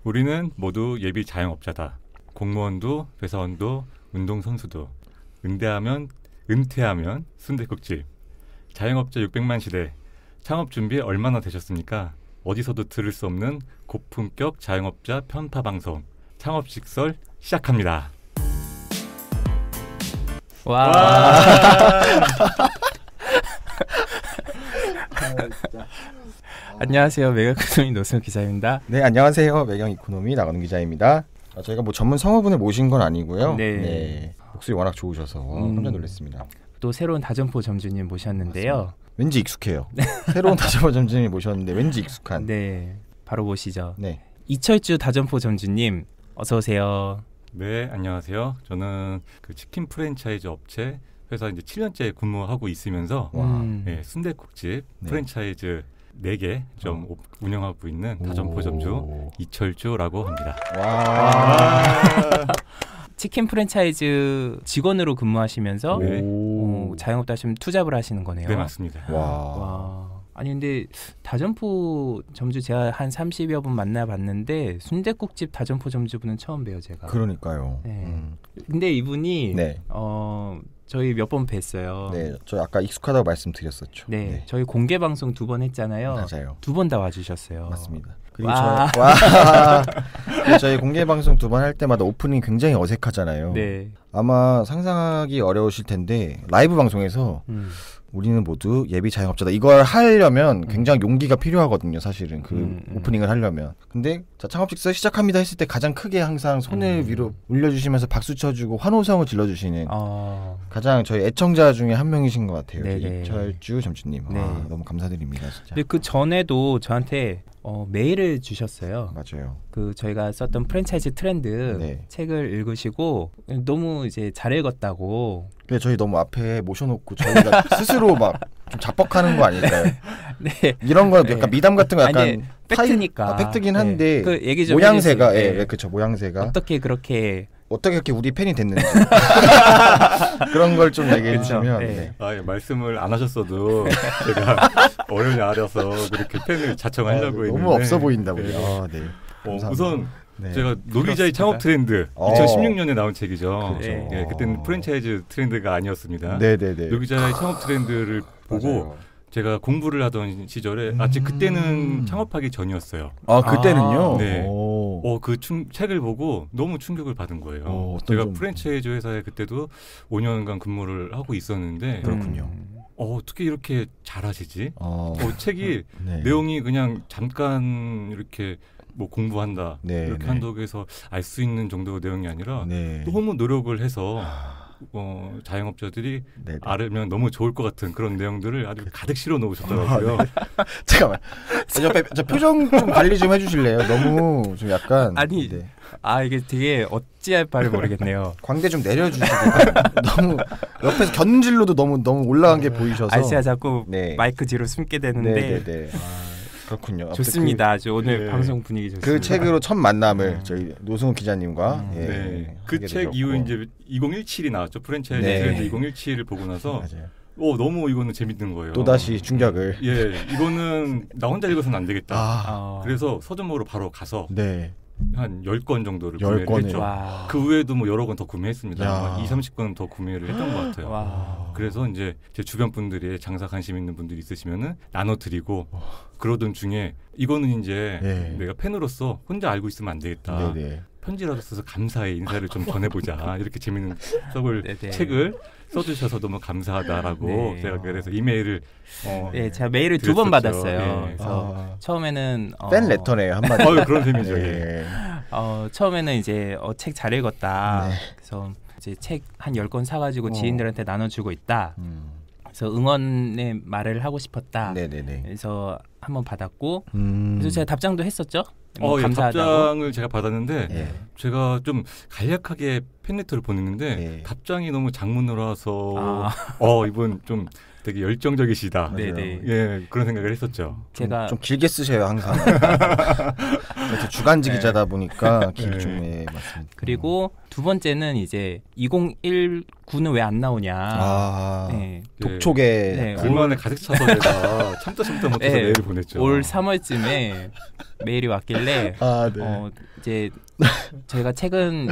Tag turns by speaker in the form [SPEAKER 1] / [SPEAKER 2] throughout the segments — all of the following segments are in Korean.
[SPEAKER 1] 우리는 모두 예비 자영업자다. 공무원도 회사원도 운동선수도 은퇴하면 순댓국집. 자영업자 600만 시대. 창업 준비 얼마나 되셨습니까? 어디서도 들을 수 없는 고품격 자영업자 편파 방송 창업식설 시작합니다.
[SPEAKER 2] 와. 안녕하세요. 매경이코노미 노승우 기자입니다.
[SPEAKER 3] 네, 안녕하세요. 매경이코노미 나가는 기자입니다. 저희가 뭐 전문 성우분을 모신 건 아니고요. 네. 목소리 워낙 좋으셔서 깜짝 놀랐습니다.
[SPEAKER 2] 또 새로운 다점포 점주님 모셨는데요.
[SPEAKER 3] 맞습니다. 왠지 익숙해요. 새로운 다점포 점주님 모셨는데 왠지 익숙한.
[SPEAKER 2] 네, 바로 보시죠.
[SPEAKER 3] 네.
[SPEAKER 2] 이철주 다점포 점주님 어서 오세요.
[SPEAKER 1] 네, 안녕하세요. 저는 그 치킨 프랜차이즈 업체 회사 이제 7년째 근무하고 있으면서 네, 순댓국집 프랜차이즈 4개 좀 운영하고 있는 다점포 점주 이철주라고 합니다.
[SPEAKER 3] 와.
[SPEAKER 2] 치킨 프랜차이즈 직원으로 근무하시면서 자영업도 하시면 투잡을 하시는 거네요.
[SPEAKER 1] 네, 맞습니다.
[SPEAKER 3] 와.
[SPEAKER 2] 아니 근데 다점포 점주 제가 한 30여 분 만나봤는데 순댓국집 다점포 점주분은 처음 봬요 제가.
[SPEAKER 3] 그러니까요.
[SPEAKER 2] 네. 근데 이분이
[SPEAKER 3] 네.
[SPEAKER 2] 저희 몇 번 뵀어요.
[SPEAKER 3] 네, 저 아까 익숙하다고 말씀드렸었죠.
[SPEAKER 2] 네, 저희 공개 방송 2번 했잖아요.
[SPEAKER 3] 맞아요.
[SPEAKER 2] 2번 다 와주셨어요.
[SPEAKER 3] 맞습니다. 그리고 저희 공개 방송 2번 할 때마다 오프닝 굉장히 어색하잖아요.
[SPEAKER 2] 네.
[SPEAKER 3] 아마 상상하기 어려우실 텐데 라이브 방송에서 우리는 모두 예비 자영업자다. 이걸 하려면 굉장히 용기가 필요하거든요. 사실은 그 오프닝을 하려면. 근데 자, 창업식설 시작합니다 했을 때 가장 크게 항상 손을 위로 올려주시면서 박수 쳐주고 환호성을 질러주시는 가장 저희 애청자 중에 한 명이신 것 같아요. 이철주 점주님.
[SPEAKER 2] 네.
[SPEAKER 3] 너무 감사드립니다. 진짜.
[SPEAKER 2] 근데 그 전에도 저한테 메일을 주셨어요.
[SPEAKER 3] 맞아요.
[SPEAKER 2] 그 저희가 썼던 프랜차이즈 트렌드 책을 읽으시고 너무 이제 잘 읽었다고.
[SPEAKER 3] 근데 저희 너무 앞에 모셔놓고 저희가 스스로 막 좀 자뻑하는 거 아닐까요?
[SPEAKER 2] 네.
[SPEAKER 3] 이런 거 약간 미담 같은 거 약간
[SPEAKER 2] 팩트니까.
[SPEAKER 3] 팩트긴 한데
[SPEAKER 2] 그 얘기 좀
[SPEAKER 3] 모양새가
[SPEAKER 2] 해주세요.
[SPEAKER 3] 모양새가
[SPEAKER 2] 어떻게 그렇게
[SPEAKER 3] 우리 팬이 됐는지 그런 걸 좀 얘기해 주시면.
[SPEAKER 1] 예, 말씀을 안 하셨어도 제가 어련히 알아서 그렇게 팬을 자청하려고 했는데
[SPEAKER 3] 너무 없어 보인다고요. 네.
[SPEAKER 1] 우선 제가 노비자의 창업 트렌드 2016년에 나온 책이죠.
[SPEAKER 3] 그렇죠.
[SPEAKER 1] 네, 그때는 프랜차이즈 트렌드가 아니었습니다.
[SPEAKER 3] 네네네.
[SPEAKER 1] 노비자의 창업 트렌드를 보고
[SPEAKER 3] 맞아요.
[SPEAKER 1] 제가 공부를 하던 시절에 아직 그때는 창업하기 전이었어요.
[SPEAKER 3] 그때는요?
[SPEAKER 1] 네. 그 책을 보고 너무 충격을 받은 거예요. 제가 프랜차이즈 회사에 그때도 5년간 근무를 하고 있었는데
[SPEAKER 3] 그렇군요.
[SPEAKER 1] 어떻게 이렇게 잘하시지? 책이 내용이 그냥 잠깐 이렇게 뭐 공부한다 이렇게 한다고 해서 알 수 있는 정도 내용이 아니라 너무 노력을 해서 자영업자들이 알으면 너무 좋을 것 같은 그런 내용들을 아주 가득 실어 놓으셨더라고요.
[SPEAKER 3] 잠깐만. 저 표정 좀 관리 좀 해주실래요? 너무 좀 약간
[SPEAKER 2] 이게 되게 어찌할 바를 모르겠네요.
[SPEAKER 3] 광대 좀 내려주시고 너무 옆에서 견질로도 너무 올라간 게 보이셔서
[SPEAKER 2] 제가 자꾸 마이크 뒤로 숨게 되는데
[SPEAKER 3] 그렇군요.
[SPEAKER 2] 좋습니다. 아주 오늘 방송 분위기 좋습니다.
[SPEAKER 3] 그 책으로 첫 만남을 저희 노승우 기자님과
[SPEAKER 1] 그 책 이후 이제 2017이 나왔죠. 프랜차이즈 트렌드 2017을 보고 나서 너무 이거는 재밌는 거예요.
[SPEAKER 3] 또다시 충격을.
[SPEAKER 1] 이거는 나 혼자 읽어서는 안 되겠다. 그래서 서점으로 바로 가서 한 10권 정도를 구매를 했죠. 그 외에도 뭐 여러 권 더 구매했습니다. 20-30권 더 구매를 했던 것 같아요. 그래서 이제 제 주변 분들이 장사 관심 있는 분들이 있으시면은 나눠드리고 그러던 중에 이거는 이제 내가 팬으로서 혼자 알고 있으면 안 되겠다. 편지라도 써서 감사의 인사를 좀 전해보자. 이렇게 재밌는 책을 써주셔서 너무 감사하다라고 제가 그래서 이메일을
[SPEAKER 2] 제가 메일을 2번 받았어요. 그래서 처음에는
[SPEAKER 3] 팬 레터네요 한마디.
[SPEAKER 1] 그런 셈이죠.
[SPEAKER 2] 처음에는 이제 책 잘 읽었다. 그래서 이제 책 한 10권 사가지고 지인들한테 나눠주고 있다. 그래서 응원의 말을 하고 싶었다. 그래서 한번 받았고 그래서 제가 답장도 했었죠. 감사하다고.
[SPEAKER 1] 답장을 제가 받았는데 제가 좀 간략하게 팬레터를 보냈는데 답장이 너무 장문으로 와서 이분 좀 되게 열정적이시다. 그런 생각을 했었죠.
[SPEAKER 3] 제가 좀 길게 쓰셔요 항상. 주간지 기자다 보니까 맞습니다.
[SPEAKER 2] 그리고 두 번째는 이제 2010 구는 왜 안 나오냐.
[SPEAKER 3] 네. 독촉에
[SPEAKER 1] 네. 불만을 가득 차서 제가 참다 못해서 네. 메일을 보냈죠.
[SPEAKER 2] 올 3월쯤에 메일이 왔길래 네. 이제 저희가 책은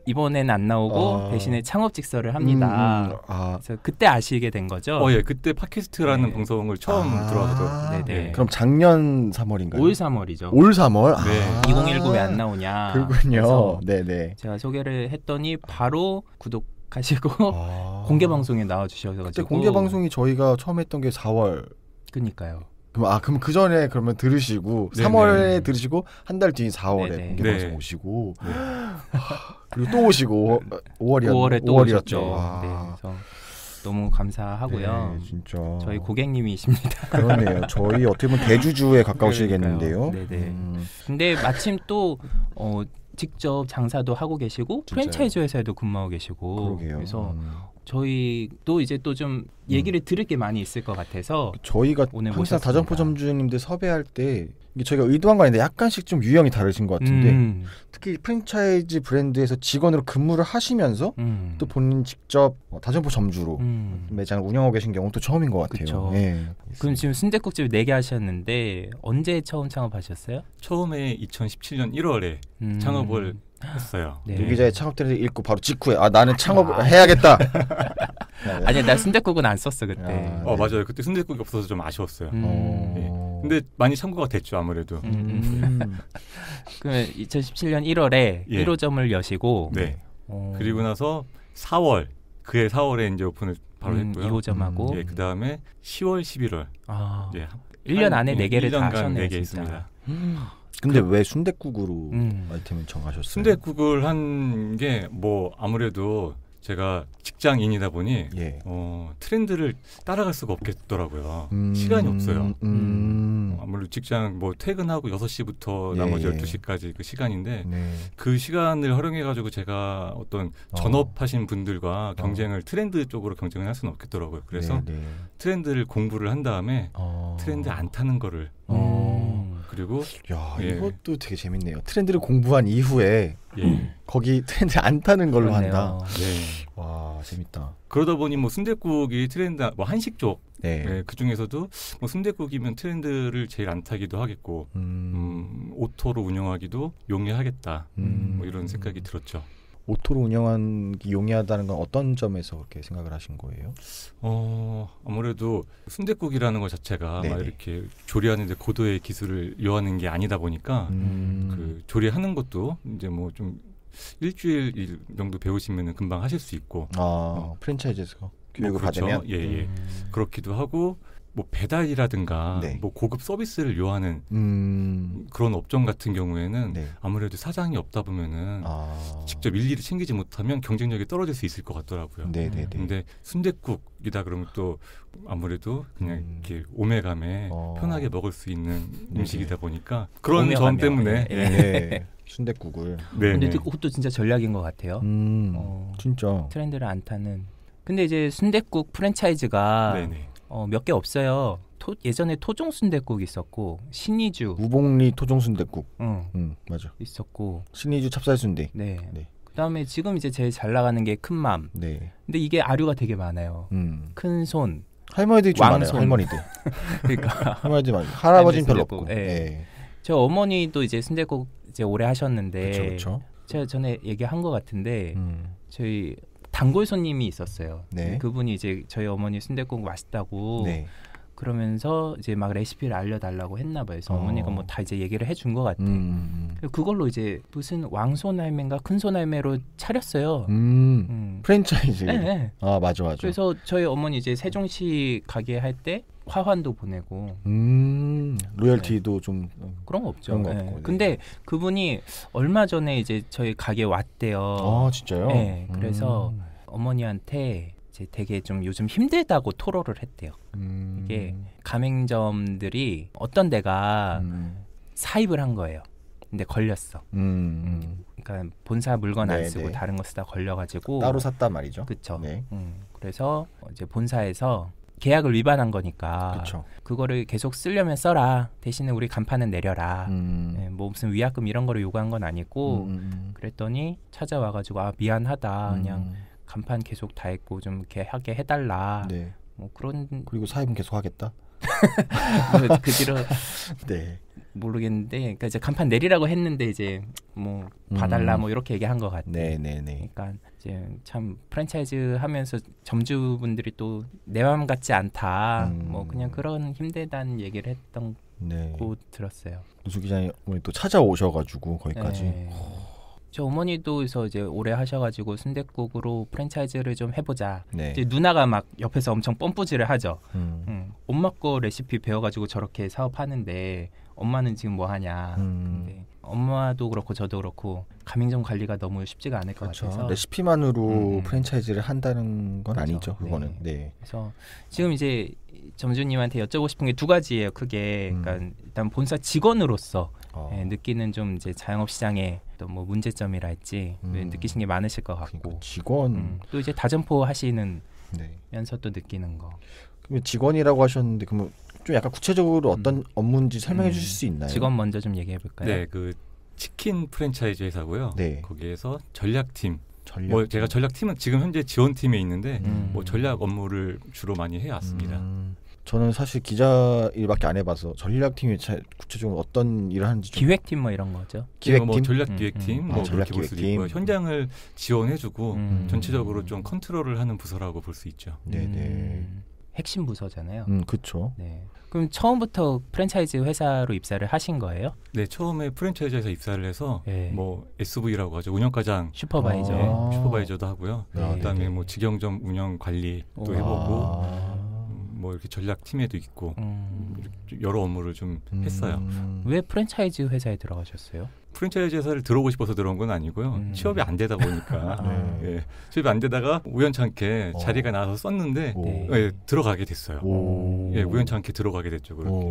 [SPEAKER 2] 이번엔 안 나오고 대신에 창업직서를 합니다. 그래서 그때 아시게 된 거죠.
[SPEAKER 1] 예, 그때 팟캐스트라는 네. 방송을 처음 들어와서.
[SPEAKER 3] 네네. 그럼 작년 3월인가요?
[SPEAKER 2] 올 3월이죠.
[SPEAKER 3] 올 3월?
[SPEAKER 2] 네. 2019 왜 안 나오냐.
[SPEAKER 3] 그렇군요. 네네.
[SPEAKER 2] 제가 소개를 했더니 바로 구독하시고 공개 방송에 나와주셔서
[SPEAKER 3] 그때 공개 방송이 저희가 처음 했던 게 4월.
[SPEAKER 2] 그러니까요.
[SPEAKER 3] 그럼 그 전에 그러면 들으시고 네네. 3월에 들으시고 한 달 뒤인 4월에 네네. 공개 방송 네. 오시고 네. 그리고 또 오시고
[SPEAKER 2] 5월에 또 오셨죠. 네, 그래서 너무 감사하고요.
[SPEAKER 3] 네, 진짜
[SPEAKER 2] 저희 고객님이십니다.
[SPEAKER 3] 그러네요. 저희 어떻게 보면 대주주에 가까우시겠는데요.
[SPEAKER 2] 네네. 근데 마침 또 직접 장사도 하고 계시고 진짜요? 프랜차이즈 회사에도 근무하고 계시고
[SPEAKER 3] 그러게요.
[SPEAKER 2] 그래서 저희도 이제 또 좀 얘기를 들을 게 많이 있을 것 같아서
[SPEAKER 3] 저희가 항상 다점포 점주님들 섭외할 때 이게 저희가 의도한 거 아닌데 약간씩 좀 유형이 다르신 것 같은데 특히 프랜차이즈 브랜드에서 직원으로 근무를 하시면서 또 본인 직접 다점포 점주로 매장을 운영하고 계신 경우는 또 처음인 것 같아요.
[SPEAKER 2] 네. 그럼 지금 순댓국집 4개 하셨는데 언제 처음 창업하셨어요?
[SPEAKER 1] 처음에 2017년 1월에 창업을 했어요.
[SPEAKER 3] 네. 노기자의 창업들을 읽고 바로 직후에 나는 창업을 해야겠다.
[SPEAKER 2] 아니 나 순댓국은 안 썼어 그때.
[SPEAKER 1] 네. 맞아요. 그때 순댓국이 없어서 좀 아쉬웠어요. 네. 근데 많이 참고가 됐죠 아무래도.
[SPEAKER 2] 그러면 2017년 1월에 1호점을 여시고.
[SPEAKER 1] 네. 그리고 나서 4월 그해 4월에 이제 오픈을 바로 했고요.
[SPEAKER 2] 2호점하고.
[SPEAKER 1] 그 다음에 10월, 11월.
[SPEAKER 2] 1년 안에 4개를 다 하셨네요.
[SPEAKER 1] 4개 있습니다.
[SPEAKER 3] 근데 왜 순댓국으로 아이템을 정하셨어요?
[SPEAKER 1] 순댓국을 한 게 뭐 아무래도 제가 직장인이다 보니 트렌드를 따라갈 수가 없겠더라고요. 시간이 없어요. 아무래도 직장 뭐 퇴근하고 6시부터 나머지 12시까지 그 시간인데 그 시간을 활용해가지고 제가 어떤 전업하신 분들과 경쟁을 트렌드 쪽으로 경쟁을 할 수는 없겠더라고요. 그래서 트렌드를 공부를 한 다음에 트렌드 안 타는 거를 그리고
[SPEAKER 3] 이것도 되게 재밌네요. 트렌드를 공부한 이후에 거기 트렌드 안 타는 걸로
[SPEAKER 2] 그러네요.
[SPEAKER 3] 한다. 와 재밌다.
[SPEAKER 1] 그러다 보니 뭐 순댓국이 트렌드 뭐 한식 쪽 그 중에서도 뭐 순댓국이면 트렌드를 제일 안 타기도 하겠고 오토로 운영하기도 용이하겠다. 뭐 이런 생각이 들었죠.
[SPEAKER 3] 오토로 운영하기 용이하다는 건 어떤 점에서 그렇게 생각을 하신 거예요?
[SPEAKER 1] 아무래도 순댓국이라는 것 자체가 막 이렇게 조리하는데 고도의 기술을 요하는 게 아니다 보니까 그 조리하는 것도 이제 뭐 좀 일주일 정도 배우시면 금방 하실 수 있고
[SPEAKER 3] 프랜차이즈에서 교육을
[SPEAKER 1] 그렇죠.
[SPEAKER 3] 받으면
[SPEAKER 1] 그렇기도 하고 뭐 배달이라든가 뭐 고급 서비스를 요하는 그런 업종 같은 경우에는 아무래도 사장이 없다 보면은 직접 일일이 챙기지 못하면 경쟁력이 떨어질 수 있을 것 같더라고요. 근데 순댓국이다 그러면 또 아무래도 그냥 이렇게 오메감에 편하게 먹을 수 있는 음식이다 보니까 그런 점 때문에
[SPEAKER 3] 순댓국을.
[SPEAKER 2] 근데 그것도 진짜 전략인 것 같아요.
[SPEAKER 3] 진짜
[SPEAKER 2] 트렌드를 안 타는. 근데 이제 순댓국 프랜차이즈가 몇 개 없어요. 예전에 토종 순댓국 있었고 신이주
[SPEAKER 3] 무봉리 토종 순댓국 맞아
[SPEAKER 2] 있었고
[SPEAKER 3] 신이주 찹쌀 순대.
[SPEAKER 2] 그다음에 지금 이제 제일 잘 나가는 게 큰맘. 근데 이게 아류가 되게 많아요. 큰손
[SPEAKER 3] 할머니들이 좀 많아요. 할머니들.
[SPEAKER 2] 그러니까
[SPEAKER 3] 할머니들 많아요. 할아버지는 별로 없고.
[SPEAKER 2] 저 어머니도 이제 순댓국 이제 오래 하셨는데
[SPEAKER 3] 그쵸.
[SPEAKER 2] 제가 전에 얘기한 것 같은데 저희 단골 손님이 있었어요. 그분이 이제 저희 어머니 순댓국 맛있다고 그러면서 이제 막 레시피를 알려달라고 했나 봐요. 그래서 어머니가 뭐 다 이제 얘기를 해준 것 같아. 그걸로 이제 무슨 왕손 할매인가 큰손 할매로 차렸어요.
[SPEAKER 3] 프랜차이즈. 맞아.
[SPEAKER 2] 그래서 저희 어머니 이제 세종시 가게 할 때 화환도 보내고.
[SPEAKER 3] 로열티도 좀
[SPEAKER 2] 그런 거 없죠. 근데 그분이 얼마 전에 이제 저희 가게 왔대요.
[SPEAKER 3] 진짜요?
[SPEAKER 2] 그래서 어머니한테 이제 되게 좀 요즘 힘들다고 토로를 했대요. 이게 가맹점들이 어떤 데가 사입을 한 거예요. 근데 걸렸어. 그러니까 본사 물건 안 쓰고 다른 거 쓰다 걸려가지고
[SPEAKER 3] 따로 샀단 말이죠.
[SPEAKER 2] 그렇죠. 그래서 이제 본사에서 계약을 위반한 거니까 그거를 계속 쓰려면 써라. 대신에 우리 간판은 내려라. 뭐 무슨 위약금 이런 거를 요구한 건 아니고 그랬더니 찾아와가지고 미안하다. 그냥 간판 계속 다 했고 좀 이렇게 하게 해달라.
[SPEAKER 3] 네.
[SPEAKER 2] 뭐 그런
[SPEAKER 3] 그리고 사회분 계속 하겠다.
[SPEAKER 2] 그 뒤로
[SPEAKER 3] 네.
[SPEAKER 2] 모르겠는데, 그러니까 이제 간판 내리라고 했는데 이제 뭐 봐달라 뭐 이렇게 얘기한 것 같아요.
[SPEAKER 3] 네네네.
[SPEAKER 2] 그러니까 이제 참 프랜차이즈 하면서 점주분들이 또 내 마음 같지 않다. 뭐 그냥 그런 힘들다는 얘기를 했던 거 들었어요.
[SPEAKER 3] 노수 기자님 오늘 또 찾아오셔가지고 거기까지.
[SPEAKER 2] 네. 저 어머니도 그래서 이제 오래 하셔가지고 순댓국으로 프랜차이즈를 좀 해보자.
[SPEAKER 3] 네.
[SPEAKER 2] 이제 누나가 막 옆에서 엄청 뻔뿌질을 하죠. 엄마 거 레시피 배워가지고 저렇게 사업하는데 엄마는 지금 뭐 하냐. 근데 엄마도 그렇고 저도 그렇고 가맹점 관리가 너무 쉽지가 않을 것
[SPEAKER 3] 그렇죠.
[SPEAKER 2] 같아서
[SPEAKER 3] 레시피만으로 프랜차이즈를 한다는 건
[SPEAKER 2] 그렇죠.
[SPEAKER 3] 아니죠. 그거는. 네.
[SPEAKER 2] 그래서 지금 이제 점주님한테 여쭤보고 싶은 게 두 가지예요. 크게. 그러니까 일단 본사 직원으로서 느끼는 좀 이제 자영업 시장의 또 뭐 문제점이랄지 느끼신 게 많으실 것 같고.
[SPEAKER 3] 그러니까 직원.
[SPEAKER 2] 또 이제 다점포 하시는 면서 또 느끼는 거.
[SPEAKER 3] 그러면 직원이라고 하셨는데 그러면 좀 약간 구체적으로 어떤 업무인지 설명해 주실 수 있나요?
[SPEAKER 2] 직원 먼저 좀 얘기해 볼까요?
[SPEAKER 1] 네, 그 치킨 프랜차이즈 회사고요.
[SPEAKER 3] 네.
[SPEAKER 1] 거기에서 전략팀. 뭐 제가 전략팀은 지금 현재 지원팀에 있는데 뭐 전략 업무를 주로 많이 해왔습니다.
[SPEAKER 3] 저는 사실 기자 일밖에 안 해봐서 전략팀이 구체적으로 어떤 일을 하는지 좀...
[SPEAKER 2] 기획팀 뭐 이런 거죠.
[SPEAKER 3] 기획팀,
[SPEAKER 1] 뭐 전략기획팀, 뭐 그렇게 볼 수 있고 현장을 지원해주고 전체적으로 좀 컨트롤을 하는 부서라고 볼 수 있죠.
[SPEAKER 3] 네네.
[SPEAKER 2] 핵심 부서잖아요.
[SPEAKER 3] 그렇죠.
[SPEAKER 2] 네. 그럼 처음부터 프랜차이즈 회사로 입사를 하신 거예요?
[SPEAKER 1] 네, 처음에 프랜차이즈에서 입사를 해서 뭐 SV라고 하죠. 운영과장,
[SPEAKER 2] 슈퍼바이저,
[SPEAKER 1] 슈퍼바이저도 하고요.
[SPEAKER 3] 네.
[SPEAKER 1] 그다음에 뭐 직영점 운영 관리도 해보고. 뭐 이렇게 전략팀에도 있고 여러 업무를 좀 했어요.
[SPEAKER 2] 왜 프랜차이즈 회사에 들어가셨어요?
[SPEAKER 1] 프랜차이즈 회사를 들어오고 싶어서 들어온 건 아니고요. 취업이 안 되다 보니까 예, 취업이 안 되다가 우연찮게 자리가 나와서 썼는데 들어가게 됐어요. 예, 우연찮게 들어가게 됐죠. 그렇게.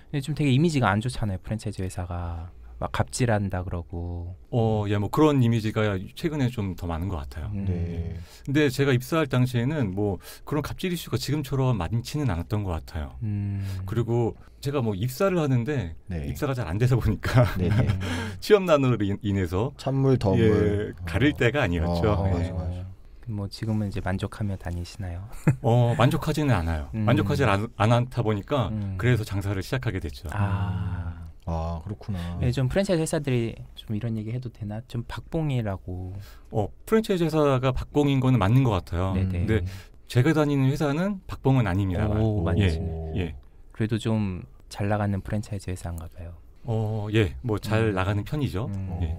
[SPEAKER 2] 근데 좀 되게 이미지가 안 좋잖아요. 프랜차이즈 회사가 막 갑질한다 그러고.
[SPEAKER 1] 예, 뭐 그런 이미지가 최근에 좀 더 많은 것 같아요.
[SPEAKER 3] 네.
[SPEAKER 1] 근데 제가 입사할 당시에는 뭐 그런 갑질 이슈가 지금처럼 많지는 않았던 것 같아요. 그리고 제가 뭐 입사를 하는데 입사가 잘 안 되다 보니까 취업난으로 인해서
[SPEAKER 3] 찬물 더물
[SPEAKER 1] 가릴 때가 아니었죠.
[SPEAKER 3] 맞아.
[SPEAKER 2] 뭐 지금은 이제 만족하며 다니시나요?
[SPEAKER 1] 만족하지는 않아요. 만족하지 않다 보니까 그래서 장사를 시작하게 됐죠.
[SPEAKER 3] 그렇구나.
[SPEAKER 2] 네, 좀 프랜차이즈 회사들이 좀 이런 얘기 해도 되나? 좀 박봉이라고.
[SPEAKER 1] 프랜차이즈 회사가 박봉인 거는 맞는 것 같아요. 근데 제가 다니는 회사는 박봉은 아닙니다.
[SPEAKER 2] 예. 그래도 좀 잘 나가는 프랜차이즈 회사인가 봐요.
[SPEAKER 1] 뭐 잘 나가는 편이죠. 예.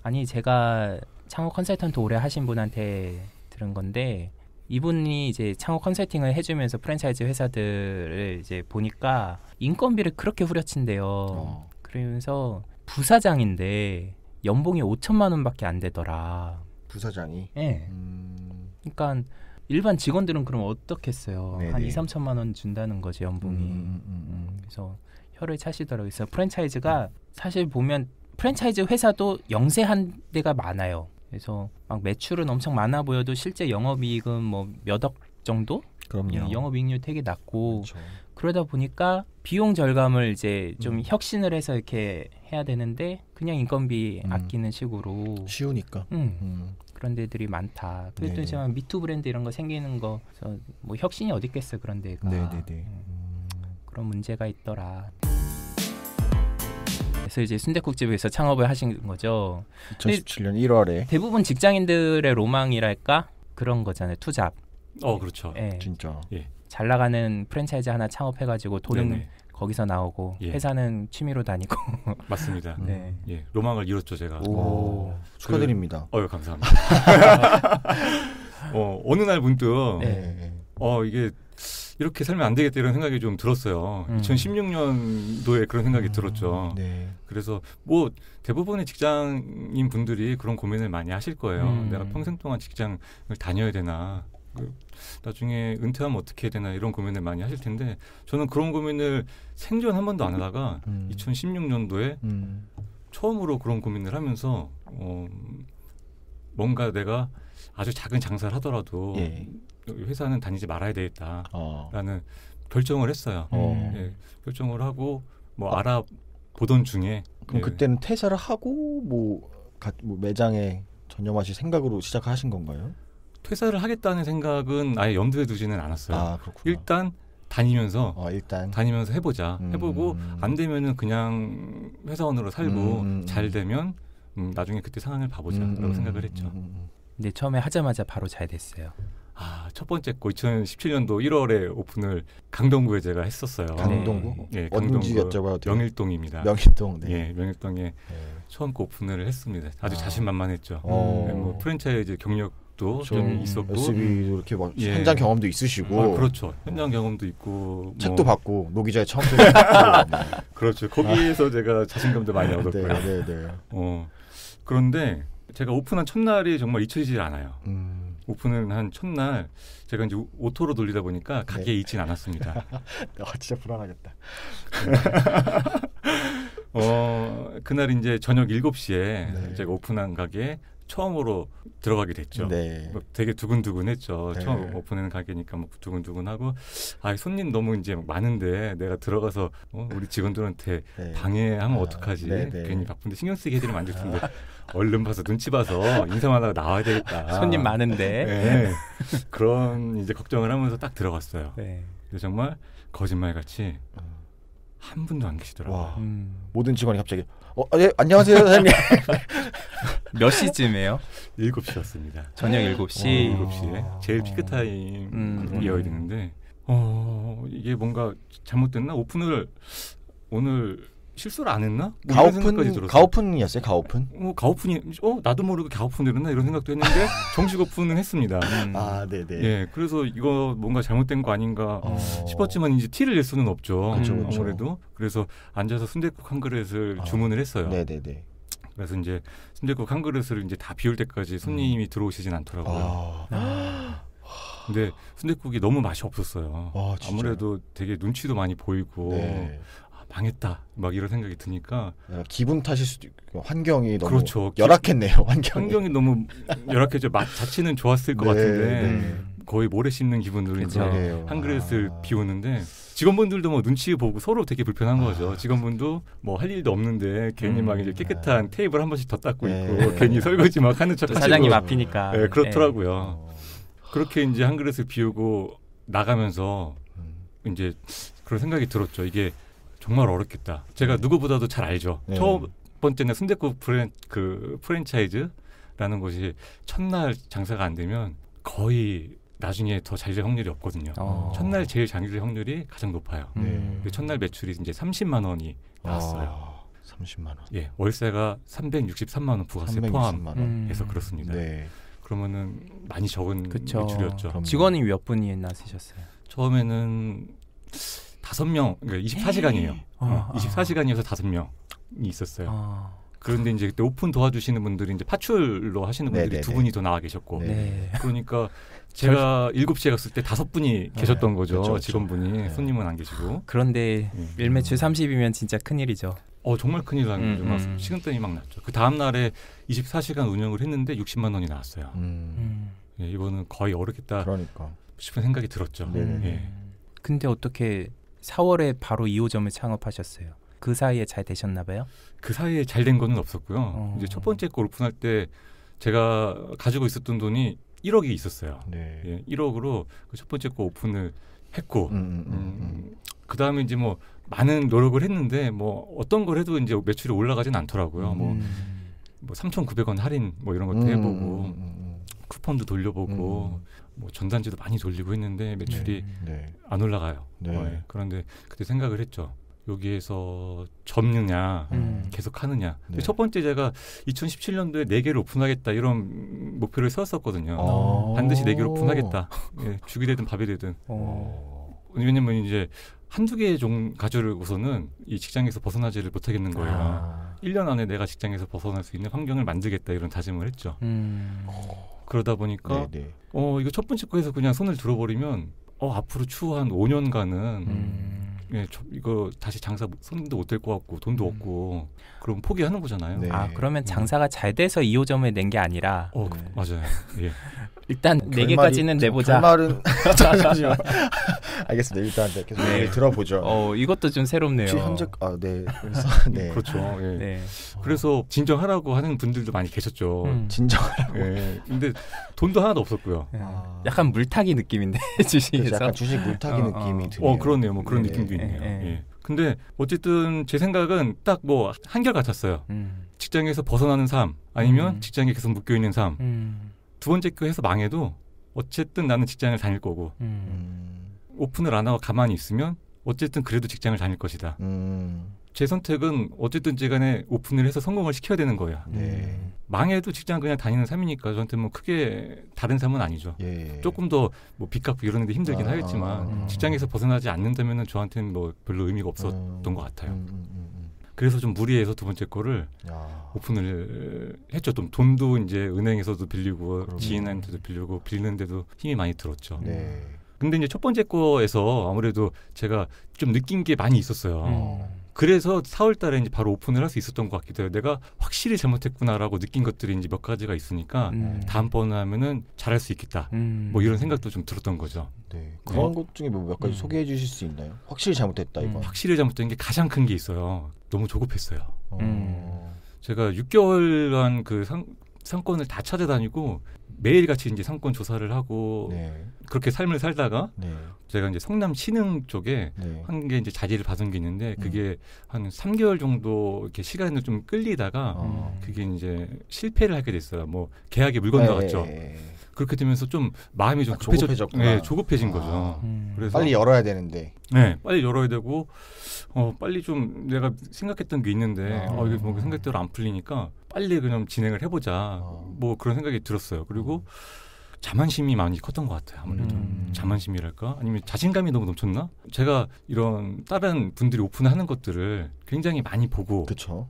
[SPEAKER 2] 아니 제가 창업 컨설턴트 오래 하신 분한테 들은 건데 이분이 이제 창업 컨설팅을 해주면서 프랜차이즈 회사들을 이제 보니까 인건비를 그렇게 후려친대요. 그러면서 부사장인데 연봉이 5천만 원밖에 안 되더라.
[SPEAKER 3] 부사장이?
[SPEAKER 2] 네. 그러니까 일반 직원들은 그럼 어떻겠어요? 한 2-3천만 원 준다는 거지 연봉이. 그래서 혀를 차시더라고요. 그래서 프랜차이즈가 사실 보면 프랜차이즈 회사도 영세한 데가 많아요. 그래서 막 매출은 엄청 많아 보여도 실제 영업이익은 뭐 몇 억 정도?
[SPEAKER 3] 그럼요.
[SPEAKER 2] 영업이익률 되게 낮고
[SPEAKER 3] 그렇죠.
[SPEAKER 2] 그러다 보니까 비용 절감을 이제 좀 혁신을 해서 이렇게 해야 되는데 그냥 인건비 아끼는 식으로
[SPEAKER 3] 쉬우니까.
[SPEAKER 2] 그런 데들이 많다. 그래도 이제 미투 브랜드 이런 거 생기는 거, 뭐 혁신이 어디 있겠어 그런 데가. 그런 문제가 있더라. 그래서 이제 순댓국집에서 창업을 하신 거죠.
[SPEAKER 3] 2017년 1월에.
[SPEAKER 2] 대부분 직장인들의 로망이랄까 그런 거잖아요. 투잡.
[SPEAKER 1] 그렇죠.
[SPEAKER 3] 진짜.
[SPEAKER 2] 잘 나가는 프랜차이즈 하나 창업해가지고 돈은 거기서 나오고 회사는 취미로 다니고.
[SPEAKER 1] 맞습니다. 로망을 이뤘죠 제가.
[SPEAKER 3] 축하드립니다.
[SPEAKER 1] 감사합니다. 어느 날 문득 이게 이렇게 살면 안 되겠다 이런 생각이 좀 들었어요. 2016년도에 그런 생각이 들었죠. 그래서 뭐 대부분의 직장인 분들이 그런 고민을 많이 하실 거예요. 내가 평생 동안 직장을 다녀야 되나, 나중에 은퇴하면 어떻게 해야 되나 이런 고민을 많이 하실 텐데 저는 그런 고민을 생전 한 번도 안 하다가 2016년도에 처음으로 그런 고민을 하면서 뭔가 내가 아주 작은 장사를 하더라도 회사는 다니지 말아야 되겠다라는 결정을 했어요. 결정을 하고 뭐 알아보던 중에
[SPEAKER 3] 그럼 그때는 퇴사를 하고 뭐 매장에 전념하실 생각으로 시작하신 건가요?
[SPEAKER 1] 퇴사를 하겠다는 생각은 아예 염두에 두지는 않았어요. 일단 다니면서 해보자. 해보고 안 되면은 그냥 회사원으로 살고 잘 되면 나중에 그때 상황을 봐보자라고 생각을 했죠.
[SPEAKER 2] 근데 처음에 하자마자 바로 잘 됐어요.
[SPEAKER 1] 첫 번째 거 2017년도 1월에 오픈을 강동구에 제가 했었어요.
[SPEAKER 3] 강동구?
[SPEAKER 1] 네,
[SPEAKER 3] 어딘지 여쭤봐도 돼요?
[SPEAKER 1] 명일동입니다.
[SPEAKER 3] 명일동. 네.
[SPEAKER 1] 예, 명일동에 처음 거 오픈을 했습니다. 아주 자신만만했죠. 뭐 프랜차이즈 경력도 좀 있었고,
[SPEAKER 3] SB도 이렇게 막 현장 경험도 있으시고,
[SPEAKER 1] 그렇죠. 현장 경험도 있고,
[SPEAKER 3] 책도 받고 노기자의 처음 듣고,
[SPEAKER 1] 그렇죠. 거기에서 제가 자신감도 많이 얻었고요.
[SPEAKER 3] 네.
[SPEAKER 1] 그런데 제가 오픈한 첫날이 정말 잊혀지질 않아요. 오픈을 한 첫날 제가 이제 오토로 돌리다 보니까 가게에 있진 않았습니다.
[SPEAKER 3] 진짜 불안하겠다.
[SPEAKER 1] 그날 이제 저녁 7시에 제가 오픈한 가게에 처음으로 들어가게 됐죠. 뭐 되게 두근두근했죠. 처음 오픈하는 가게니까 뭐 두근두근하고 손님 너무 이제 많은데 내가 들어가서 우리 직원들한테 방해하면 어떡하지? 괜히 바쁜데 신경 쓰게 해드리면 안 될 텐데 얼른 봐서 눈치 봐서 인사만 하고 나와야 되겠다.
[SPEAKER 2] 손님 많은데.
[SPEAKER 1] 그런 이제 걱정을 하면서 딱 들어갔어요. 근데 정말 거짓말같이 한 분도 안 계시더라고요.
[SPEAKER 3] 모든 직원이 갑자기 안녕하세요 사장님.
[SPEAKER 2] 몇 시쯤이에요?
[SPEAKER 1] 7시였습니다.
[SPEAKER 2] 저녁 7시?
[SPEAKER 1] 7시에 제일 피크타임이어야 되는데 이게 뭔가 잘못됐나? 오픈을 오늘 실수를 안 했나?
[SPEAKER 3] 가오픈이었어요? 가오픈?
[SPEAKER 1] 가오픈이 나도 모르게 가오픈을 했나? 이런 생각도 했는데 정식 오픈은 했습니다.
[SPEAKER 3] 네네.
[SPEAKER 1] 예, 그래서 이거 뭔가 잘못된 거 아닌가 싶었지만 이제 티를 낼 수는 없죠. 아무래도. 그래서 앉아서 순댓국 한 그릇을 주문을 했어요.
[SPEAKER 3] 네네네.
[SPEAKER 1] 그래서 이제 순댓국 한 그릇을 이제 다 비울 때까지 손님이 들어오시진 않더라고요. 근데 순댓국이 너무 맛이 없었어요. 아무래도 되게 눈치도 많이 보이고 망했다 막 이런 생각이 드니까
[SPEAKER 3] 기분 탓일 수도 있고 환경이 너무
[SPEAKER 1] 그렇죠.
[SPEAKER 3] 열악했네요. 환경이
[SPEAKER 1] 너무 열악해져. 맛 자체는 좋았을 것 같은데 거의 모래 씹는 기분으로 이제 한 그릇을 비우는데 직원분들도 뭐 눈치 보고 서로 되게 불편한 거죠. 직원분도 뭐 할 일도 없는데 괜히 막 이제 깨끗한 테이블 한 번씩 더 닦고 있고 괜히 설거지 막 하는 척 하시고
[SPEAKER 2] 사장님 앞이니까
[SPEAKER 1] 그렇더라고요. 그렇게 이제 한 그릇을 비우고 나가면서 이제 그런 생각이 들었죠. 이게 정말 어렵겠다. 제가 누구보다도 잘 알죠. 첫 번째는 순댓국 프랜차이즈라는 것이 첫날 장사가 안 되면 거의 나중에 더 잘 될 확률이 없거든요. 첫날 제일 잘 될 확률이 가장 높아요. 첫날 매출이 이제 30만 원이 나왔어요.
[SPEAKER 3] 30만 원.
[SPEAKER 1] 예, 월세가 363만 원 부가세 포함해서 그렇습니다. 그러면은 많이 적은 매출이었죠.
[SPEAKER 2] 직원이 몇 분이 나서셨어요?
[SPEAKER 1] 처음에는 5명, 그러니까 24시간이에요. 24시간이어서 5명이 있었어요. 그런데 이제 그때 오픈 도와주시는 분들이 이제 파출로 하시는 분들이 2분이 더 나와 계셨고, 그러니까 제가 7시에 갔을 때 5분이 계셨던 거죠. 그렇죠. 직원분이 손님은 안 계시고.
[SPEAKER 2] 그런데 일매출 30이면 진짜 큰일이죠.
[SPEAKER 1] 정말 큰일 나는 거죠. 식은땀이 막 났죠. 그 다음 날에 24시간 운영을 했는데 60만 원이 나왔어요. 예, 이거는 거의 어렵겠다 싶은 생각이 들었죠. 예.
[SPEAKER 2] 근데 어떻게 4월에 바로 2호점을 창업하셨어요? 그 사이에 잘 되셨나 봐요?
[SPEAKER 1] 그 사이에 잘 된 거는 없었고요. 이제 첫 번째 거 오픈할 때 제가 가지고 있었던 돈이 1억이 있었어요. 예, 1억으로 그 첫 번째 거 오픈을 했고 그 다음에 이제 뭐 많은 노력을 했는데 뭐 어떤 걸 해도 이제 매출이 올라가진 않더라고요. 뭐 3,900원 할인 뭐 이런 것도 해보고 쿠폰도 돌려보고 뭐 전단지도 많이 돌리고 했는데 매출이 안 올라가요. 그런데 그때 생각을 했죠. 여기에서 접느냐 계속 하느냐. 첫 번째 제가 2017년도에 4개를 오픈하겠다 이런 목표를 세웠었거든요. 반드시 4개를 오픈하겠다. 예, 죽이 되든 밥이 되든. 왜냐면 이제 한두 개의 가지고서는 이 직장에서 벗어나지를 못하겠는 거예요. 1년 안에 내가 직장에서 벗어날 수 있는 환경을 만들겠다 이런 다짐을 했죠. 그러다 보니까 이거 첫 번째 거에서 그냥 손을 들어버리면 앞으로 추후 한 5년간은 예, 이거 다시 장사 손님도 못 될 것 같고 돈도 없고 그럼 포기하는 거잖아요.
[SPEAKER 2] 그러면 장사가 잘 돼서 2호점을 낸 게 아니라
[SPEAKER 1] 맞아요. 예.
[SPEAKER 2] 일단 4개까지는 내보자.
[SPEAKER 3] 말은 잠시만. 알겠습니다. 일단 계속 얘기를 들어보죠.
[SPEAKER 2] 이것도 좀 새롭네요.
[SPEAKER 3] 현재 네. 그래서 네.
[SPEAKER 1] 그렇죠. 예. 네. 그래서 진정하라고 하는 분들도 많이 계셨죠.
[SPEAKER 3] 진정하라고.
[SPEAKER 1] 예. 근데 돈도 하나도 없었고요.
[SPEAKER 2] 약간 물타기 느낌인데 주식에서.
[SPEAKER 3] 약간 주식 물타기 느낌이 드네요.
[SPEAKER 1] 그렇네요. 뭐 그런 느낌도 있네요. 예. 근데 어쨌든 제 생각은 딱 뭐 한결 같았어요. 직장에서 벗어나는 삶 아니면 직장에 계속 묶여 있는 삶. 두 번째 거 해서 망해도 어쨌든 나는 직장을 다닐 거고 오픈을 안 하고 가만히 있으면 어쨌든 그래도 직장을 다닐 것이다. 제 선택은 어쨌든지 간에 오픈을 해서 성공을 시켜야 되는 거예요. 망해도 직장 그냥 다니는 삶이니까 저한테 뭐 크게 다른 삶은 아니죠. 조금 더 뭐 빚 갚고 이러는 데 힘들긴 하겠지만 직장에서 벗어나지 않는다면 저한테는 뭐 별로 의미가 없었던 것 같아요. 그래서 좀 무리해서 두 번째 거를 오픈을 했죠. 좀 돈도 이제 은행에서도 빌리고 지인한테도 빌리고 빌리는데도 힘이 많이 들었죠. 근데 이제 첫 번째 거에서 아무래도 제가 좀 느낀 게 많이 있었어요. 그래서 4월 달에 이제 바로 오픈을 할 수 있었던 것 같기도 해요. 내가 확실히 잘못했구나라고 느낀 것들이 이제 몇 가지가 있으니까 다음번에 하면은 잘할 수 있겠다. 뭐 이런 생각도 좀 들었던 거죠.
[SPEAKER 3] 네. 그런 것 중에 뭐 몇 가지 소개해 주실 수 있나요? 확실히 잘못했다 이거.
[SPEAKER 1] 확실히 잘못된 게 가장 큰 게 있어요. 너무 조급했어요. 제가 6개월간 그 상권을 다 찾아다니고 매일같이 이제 상권 조사를 하고 그렇게 삶을 살다가 제가 이제 성남 신흥 쪽에 한 게 이제 자리를 받은 게 있는데 그게 한 3개월 정도 이렇게 시간을 좀 끌리다가 그게 이제 실패를 하게 됐어요. 뭐 계약이 물 건너갔죠. 그렇게 되면서 좀 마음이 좀 조급해진 거죠.
[SPEAKER 3] 그래서 빨리 열어야 되는데.
[SPEAKER 1] 네, 빨리 열어야 되고 빨리 좀 내가 생각했던 게 있는데 이게 뭐 생각대로 안 풀리니까 빨리 그냥 진행을 해보자. 뭐 그런 생각이 들었어요. 그리고 자만심이 많이 컸던 것 같아요. 아무래도 자만심이랄까? 아니면 자신감이 너무 넘쳤나? 제가 이런 다른 분들이 오픈하는 것들을 굉장히 많이 보고,
[SPEAKER 3] 그쵸.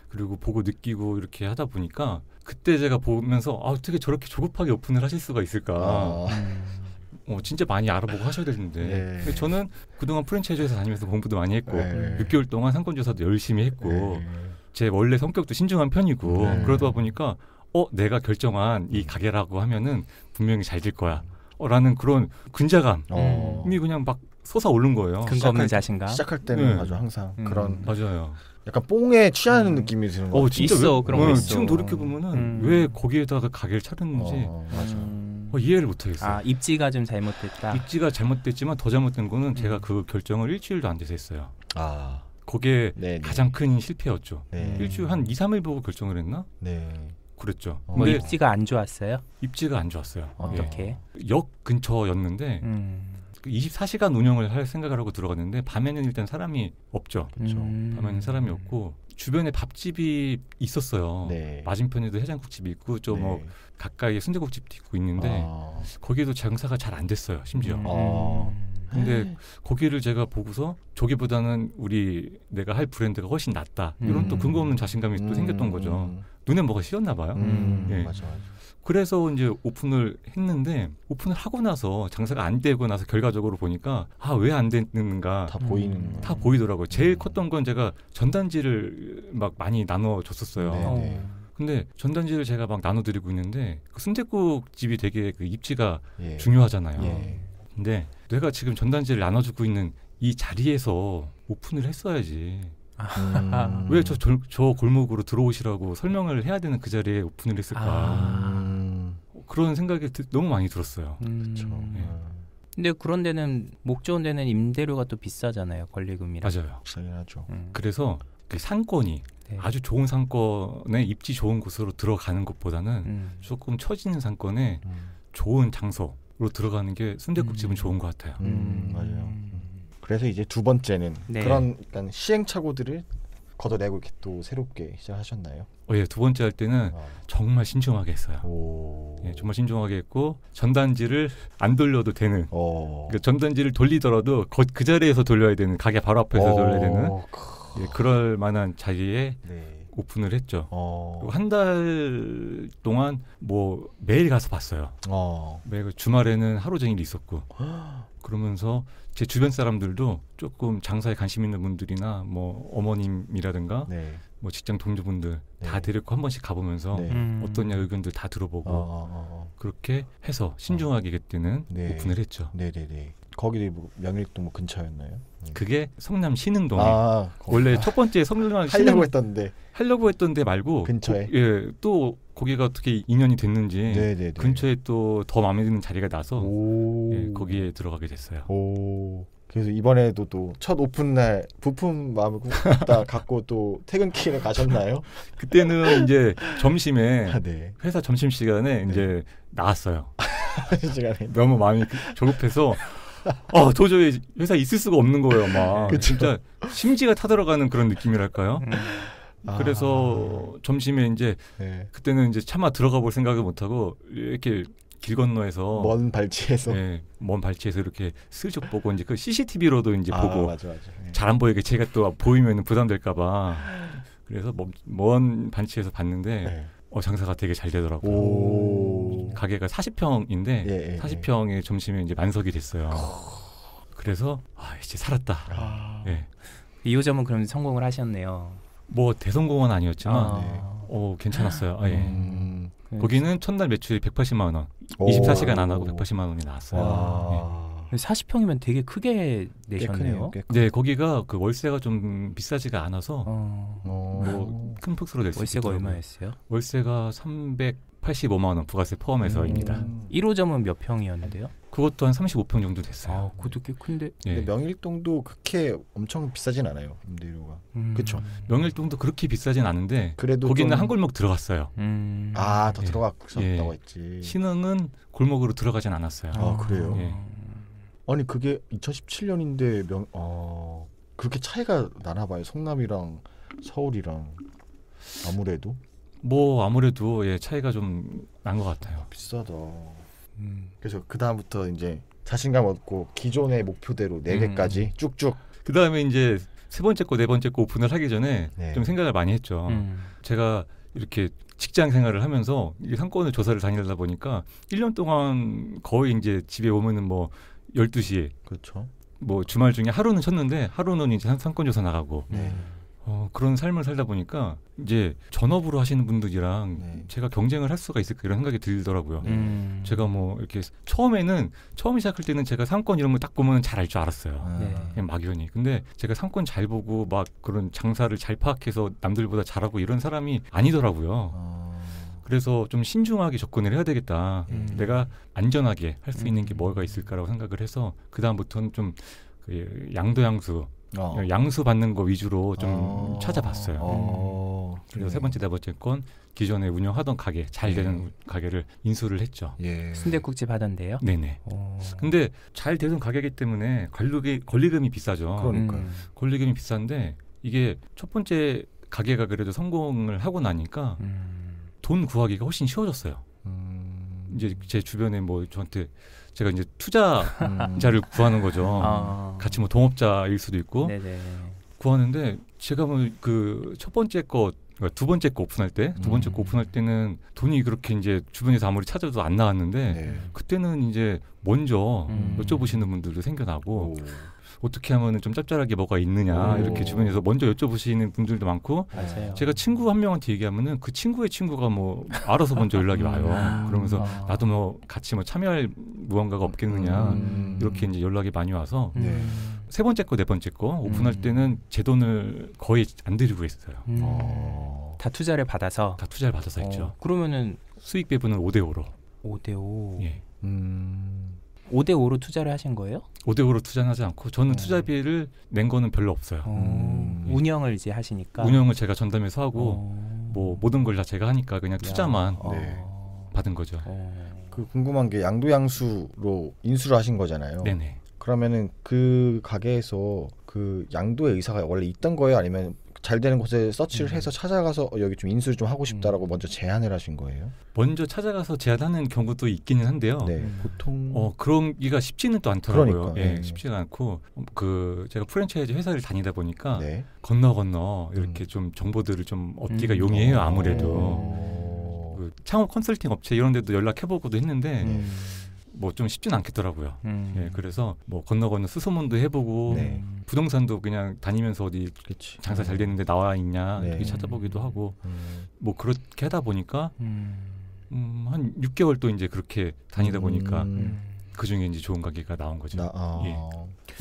[SPEAKER 1] 그리고 보고 느끼고 이렇게 하다 보니까 그때 제가 보면서 어떻게 저렇게 조급하게 오픈을 하실 수가 있을까? 진짜 많이 알아보고 하셔야 되는데 저는 그동안 프랜차이즈 회사 다니면서 공부도 많이 했고 6개월 동안 상권조사도 열심히 했고 제 원래 성격도 신중한 편이고 그러다 보니까 내가 결정한 이 가게라고 하면은 분명히 잘 될 거야 라는 그런 근자감이 그냥 막 솟아오른 거예요.
[SPEAKER 2] 근거 없는 자신감.
[SPEAKER 3] 시작할 때는 아주 항상 그런
[SPEAKER 1] 맞아요.
[SPEAKER 3] 약간 뽕에 취하는 느낌이 드는 거.
[SPEAKER 1] 진짜
[SPEAKER 2] 있어 그런 거 있어.
[SPEAKER 1] 지금 돌이켜 보면은 왜 거기에다가 가게를 차렸는지 이해를 못하겠어요.
[SPEAKER 2] 입지가 좀 잘못됐다.
[SPEAKER 1] 입지가 잘못됐지만 더 잘못된 거는 제가 그 결정을 일주일도 안 돼서 했어요. 그게 가장 큰 실패였죠. 일주일 한 2, 3일 보고 결정을 했나? 그랬죠.
[SPEAKER 2] 뭐 입지가 안 좋았어요?
[SPEAKER 1] 입지가 안 좋았어요.
[SPEAKER 2] 어떻게?
[SPEAKER 1] 역 근처였는데 24시간 운영을 할 생각을 하고 들어갔는데 밤에는 일단 사람이 없죠. 밤에는 사람이 없고 주변에 밥집이 있었어요. 맞은편에도 해장국집이 있고 좀 뭐 가까이에 순대국집도 있고 있는데 거기도 장사가 잘 안 됐어요. 심지어. 근데 거기를 제가 보고서 저기보다는 내가 할 브랜드가 훨씬 낫다. 이런 또 근거 없는 자신감이 또 생겼던 거죠. 눈에 뭐가 씌었나 봐요.
[SPEAKER 3] 맞아.
[SPEAKER 1] 그래서 이제 오픈을 했는데 오픈을 하고 나서 장사가 안 되고 나서 결과적으로 보니까 왜 안 되는가 다 보이더라고요. 제일 컸던 건 제가 전단지를 막 많이 나눠줬었어요. 근데 전단지를 제가 막 나눠드리고 있는데 그 순댓국 집이 되게 그 입지가 중요하잖아요. 근데 내가 지금 전단지를 나눠주고 있는 이 자리에서 오픈을 했어야지. 왜 저 골목으로 들어오시라고 설명을 해야 되는 그 자리에 오픈을 했을까. 그런 생각이 너무 많이 들었어요.
[SPEAKER 3] 그렇죠.
[SPEAKER 2] 근데 그런 데는 목 좋은 데는 임대료가 또 비싸잖아요. 권리금이랑.
[SPEAKER 1] 맞아요.
[SPEAKER 3] 비싸긴 하죠.
[SPEAKER 1] 그래서 그 상권이 아주 좋은 상권에 입지 좋은 곳으로 들어가는 것보다는 조금 처지는 상권에 좋은 장소로 들어가는 게 순댓국집은 좋은 것 같아요.
[SPEAKER 3] 맞아요. 그래서 이제 두 번째는 그런 일단 시행착오들을 걷어내고 이렇게 또 새롭게 시작하셨나요?
[SPEAKER 1] 두 번째 할 때는 정말 신중하게 했어요. 정말 신중하게 했고 전단지를 안 돌려도 되는 그러니까 전단지를 돌리더라도 그 자리에서 돌려야 되는 가게 바로 앞에서 돌려야 되는 그럴 만한 자리에 오픈을 했죠. 그리고 한 달 동안 뭐 매일 가서 봤어요. 매일 주말에는 하루 종일 있었고 그러면서 제 주변 사람들도 조금 장사에 관심 있는 분들이나 뭐 어머님이라든가 뭐 직장 동료분들 다 데리고 한 번씩 가보면서 어떠냐 의견들 다 들어보고 그렇게 해서 신중하게 그때는 오픈을 했죠.
[SPEAKER 3] 거기 뭐 명일동 뭐 근처였나요?
[SPEAKER 1] 그게 성남 신흥동에 원래 첫 번째 성남 하려고 했던데 말고
[SPEAKER 3] 근처에
[SPEAKER 1] 또 거기가 어떻게 인연이 됐는지 근처에 또 더 마음에 드는 자리가 나서 거기에 들어가게 됐어요.
[SPEAKER 3] 그래서 이번에도 또 첫 오픈 날 부품 마음을 갖고 또 퇴근길에 가셨나요?
[SPEAKER 1] 그때는 이제 점심에 회사 점심 시간에 이제 나왔어요. 너무 마음이 조급해서 도저히 회사에 있을 수가 없는 거예요. 막 진짜 심지가 타들어가는 그런 느낌이랄까요? 그래서 점심에 이제 그때는 이제 차마 들어가 볼 생각을 못 하고 이렇게 길 건너에서
[SPEAKER 3] 먼 발치에서
[SPEAKER 1] 이렇게 슬쩍 보고 이제 그 CCTV로도 이제 보고 잘 안 보이게 제가 또 보이면 부담될까봐 그래서 먼 발치에서 봤는데 장사가 되게 잘 되더라고요. 가게가 40평인데 40평에 점심에 이제 만석이 됐어요. 그래서 이제 살았다.
[SPEAKER 2] 2호점은 그럼 성공을 하셨네요.
[SPEAKER 1] 뭐 대성공은 아니었지만 괜찮았어요. 거기는 첫날 매출이 180만 원. 24시간 안 하고 180만 원이 나왔어요.
[SPEAKER 2] 40평이면 되게 크게 내셨네요.
[SPEAKER 1] 네, 거기가 그 월세가 좀 비싸지가 않아서 뭐 큰 폭으로 낼 수 있어요.
[SPEAKER 2] 월세가 얼마였어요?
[SPEAKER 1] 월세가 385만 원 부가세 포함해서입니다.
[SPEAKER 2] 1호점은 몇 평이었는데요?
[SPEAKER 1] 그것도 한 35평 정도 됐어요.
[SPEAKER 2] 그것도 꽤 큰데.
[SPEAKER 3] 근데 명일동도 그렇게 엄청 비싸진 않아요. 임대료가. 그렇죠.
[SPEAKER 1] 명일동도 그렇게 비싸진 않은데 그래도 거기는 한 골목 들어갔어요.
[SPEAKER 3] 더 들어갔다고 했지.
[SPEAKER 1] 신흥은 골목으로 들어가진 않았어요.
[SPEAKER 3] 그래요? 아니 그게 2017년인데 그렇게 차이가 나나 봐요. 성남이랑 서울이랑 아무래도 차이가 좀 난 것 같아요. 비싸다. 그래서 그 다음부터 이제 자신감 얻고 기존의 목표대로 4개까지 쭉쭉.
[SPEAKER 1] 그 다음에 이제 세 번째 거, 네 번째 거 오픈을 하기 전에 좀 생각을 많이 했죠. 제가 이렇게 직장 생활을 하면서 이 상권을 조사를 다니다 보니까 1년 동안 거의 이제 집에 오면은 뭐 12시에
[SPEAKER 3] 그렇죠.
[SPEAKER 1] 뭐 주말 중에 하루는 쳤는데 하루는 이제 상권 조사 나가고 그런 삶을 살다 보니까 이제 전업으로 하시는 분들이랑 제가 경쟁을 할 수가 있을까 이런 생각이 들더라고요. 제가 뭐 이렇게 처음 시작할 때는 제가 상권 이런 거 딱 보면 잘 알 줄 알았어요. 그냥 막연히. 근데 제가 상권 잘 보고 막 그런 장사를 잘 파악해서 남들보다 잘하고 이런 사람이 아니더라고요. 그래서 좀 신중하게 접근을 해야 되겠다. 내가 안전하게 할 수 있는 게 뭐가 있을까라고 생각을 해서 그 다음부터는 좀 양도양수 양수 받는 거 위주로 좀 찾아봤어요. 그래서 세 번째, 네 번째 건 기존에 운영하던 가게, 잘 되는 가게를 인수를 했죠.
[SPEAKER 2] 순댓국집 하던데요?
[SPEAKER 1] 네네. 근데 잘 되던 가게이기 때문에 권리금이 비싸죠.
[SPEAKER 3] 그러니까요.
[SPEAKER 1] 권리금이 비싼데 이게 첫 번째 가게가 그래도 성공을 하고 나니까 돈 구하기가 훨씬 쉬워졌어요. 이제 제 주변에 뭐 저한테 제가 이제 투자자를 구하는 거죠. 같이 뭐 동업자일 수도 있고 구하는데 제가 뭐 그 첫 번째 거, 두 번째 거 오픈할 때는 돈이 그렇게 이제 주변에서 아무리 찾아도 안 나왔는데 그때는 이제 먼저 여쭤보시는 분들도 생겨나고 어떻게 하면 좀 짭짤하게 뭐가 있느냐 이렇게 주변에서 먼저 여쭤보시는 분들도 많고 제가 친구 한 명한테 얘기하면은 그 친구의 친구가 뭐 알아서 먼저 연락이 와요. 그러면서 나도 뭐 같이 뭐 참여할 무언가가 없겠느냐 이렇게 이제 연락이 많이 와서 세 번째 거, 네 번째 거 오픈할 때는 제 돈을 거의 안 들이고 있어요.
[SPEAKER 2] 다 투자를 받아서
[SPEAKER 1] 했죠.
[SPEAKER 2] 그러면은
[SPEAKER 1] 수익 배분은 5대5로.
[SPEAKER 2] 5대5. 예. 5대5로 투자를 하신 거예요?
[SPEAKER 1] 5대5로 투자는 하지 않고 저는 투자비를 낸 거는 별로 없어요.
[SPEAKER 2] 운영을 이제 하시니까.
[SPEAKER 1] 운영을 제가 전담해서 하고 뭐 모든 걸 다 제가 하니까 그냥 투자만 받은 거죠.
[SPEAKER 3] 그 궁금한 게 양도양수로 인수를 하신 거잖아요.
[SPEAKER 1] 네네.
[SPEAKER 3] 그러면은 그 가게에서 그 양도의 의사가 원래 있던 거예요? 아니면 잘 되는 곳에 서치를 해서 찾아가서 여기 좀 인수를 좀 하고 싶다라고 먼저 제안을 하신 거예요?
[SPEAKER 1] 먼저 찾아가서 제안하는 경우도 있기는 한데요.
[SPEAKER 3] 보통
[SPEAKER 1] 그런 기가 쉽지는 또 않더라고요.
[SPEAKER 3] 그러니까,
[SPEAKER 1] 쉽지가 않고 제가 프랜차이즈 회사를 다니다 보니까 건너 이렇게 좀 정보들을 좀 얻기가 용이해요. 아무래도 그 창업 컨설팅 업체 이런 데도 연락해보고도 했는데 뭐 좀 쉽진 않겠더라고요. 그래서 뭐 건너 수소문도 해보고 부동산도 그냥 다니면서 어디 장사 잘 되는데 나와 있냐 이렇게 찾아보기도 하고 뭐 그렇게 하다 보니까 한 6개월 또 이제 그렇게 다니다 보니까 그 중에 이제 좋은 가게가 나온 거죠. 예.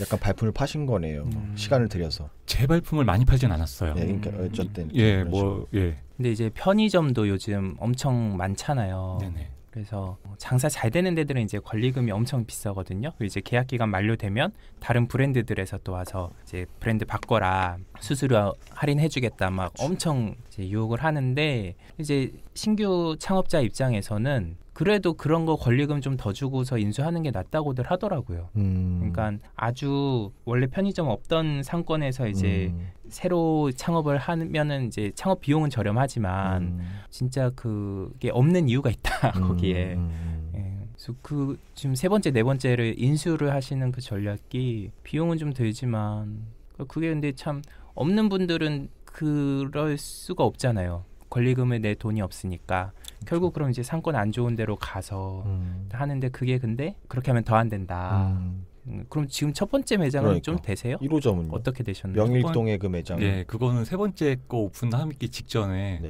[SPEAKER 3] 약간 발품을 파신 거네요. 시간을 들여서.
[SPEAKER 1] 제 발품을 많이 팔진 않았어요.
[SPEAKER 3] 예, 그러니까 어쨌든.
[SPEAKER 1] 예, 뭐 예.
[SPEAKER 2] 근데 이제 편의점도 요즘 엄청 많잖아요.
[SPEAKER 1] 네네.
[SPEAKER 2] 그래서 장사 잘 되는 데들은 이제 권리금이 엄청 비싸거든요. 그리고 이제 계약 기간 만료되면 다른 브랜드들에서 또 와서 이제 브랜드 바꿔라, 수수료 할인해주겠다, 막 엄청 이제 유혹을 하는데 이제 신규 창업자 입장에서는 그래도 그런 거 권리금 좀 더 주고서 인수하는 게 낫다고들 하더라고요. 그러니까 아주 원래 편의점 없던 상권에서 이제 새로 창업을 하면은 이제 창업 비용은 저렴하지만 진짜 그게 없는 이유가 있다 거기에. 예. 그래서 그 지금 세 번째, 네 번째를 인수를 하시는 그 전략이 비용은 좀 들지만 그게 근데 참 없는 분들은 그럴 수가 없잖아요. 권리금을 내 돈이 없으니까. 결국 그럼 이제 상권 안 좋은 데로 가서 하는데 그게 근데 그렇게 하면 더 안 된다. 그럼 지금 첫 번째 매장은
[SPEAKER 3] 그러니까.
[SPEAKER 2] 좀 되세요?
[SPEAKER 3] 1호점은요?
[SPEAKER 2] 어떻게 되셨나요?
[SPEAKER 3] 명일동의 그 매장.
[SPEAKER 1] 네, 그거는 세 번째 거 오픈하기 직전에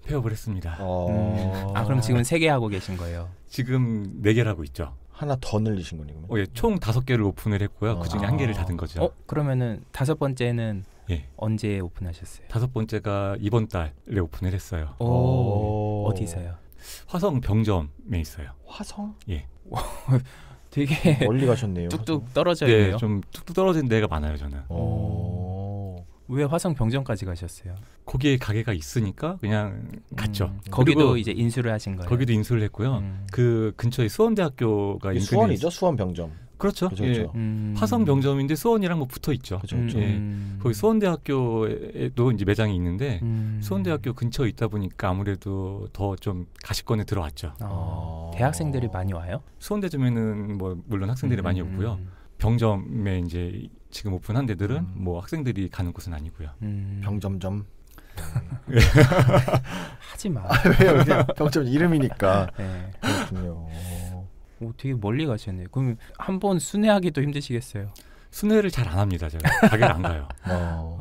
[SPEAKER 1] 폐업을 했습니다.
[SPEAKER 2] 그럼 지금은 3개 하고 계신 거예요?
[SPEAKER 1] 지금 4개를 하고 있죠.
[SPEAKER 3] 하나 더 늘리신 거네요.
[SPEAKER 1] 예, 총 5개를 오픈을 했고요. 그 중에 1개를 닫은 거죠.
[SPEAKER 2] 그러면은 5번째는
[SPEAKER 1] 예.
[SPEAKER 2] 언제 오픈하셨어요?
[SPEAKER 1] 5번째가 이번 달에 오픈을 했어요.
[SPEAKER 2] 어디서요?
[SPEAKER 1] 화성 병점에 있어요.
[SPEAKER 3] 화성?
[SPEAKER 1] 예.
[SPEAKER 2] 되게
[SPEAKER 3] 멀리 가셨네요.
[SPEAKER 2] 뚝뚝 떨어져 있네요.
[SPEAKER 1] 네, 좀 뚝뚝 떨어진 데가 많아요, 저는.
[SPEAKER 2] 왜 화성 병점까지 가셨어요?
[SPEAKER 1] 거기에 가게가 있으니까 그냥 갔죠.
[SPEAKER 2] 거기도 이제 인수를 하신 거예요?
[SPEAKER 1] 거기도 인수를 했고요. 그 근처에 수원대학교가 인근에
[SPEAKER 3] 수원이죠, 수원 병점.
[SPEAKER 1] 그렇죠.
[SPEAKER 3] 그렇죠.
[SPEAKER 1] 예. 화성 병점인데 수원이랑 뭐 붙어 있죠.
[SPEAKER 3] 그렇죠.
[SPEAKER 1] 예. 거기 수원대학교에도 이제 매장이 있는데 수원대학교 근처에 있다 보니까 아무래도 더 좀 가시권에 들어왔죠.
[SPEAKER 2] 대학생들이 많이 와요?
[SPEAKER 1] 수원대점에는 뭐 물론 학생들이 많이 오고요. 병점에 이제 지금 오픈한 데들은 뭐 학생들이 가는 곳은 아니고요.
[SPEAKER 3] 병점점.
[SPEAKER 2] 하지 마.
[SPEAKER 3] 왜요? 그냥 병점 이름이니까.
[SPEAKER 2] 네.
[SPEAKER 3] 그렇군요.
[SPEAKER 2] 되게 멀리 가셨네요. 그럼 한 번 순회하기도 힘드시겠어요?
[SPEAKER 1] 순회를 잘 안 합니다. 제가 가게를 안 가요.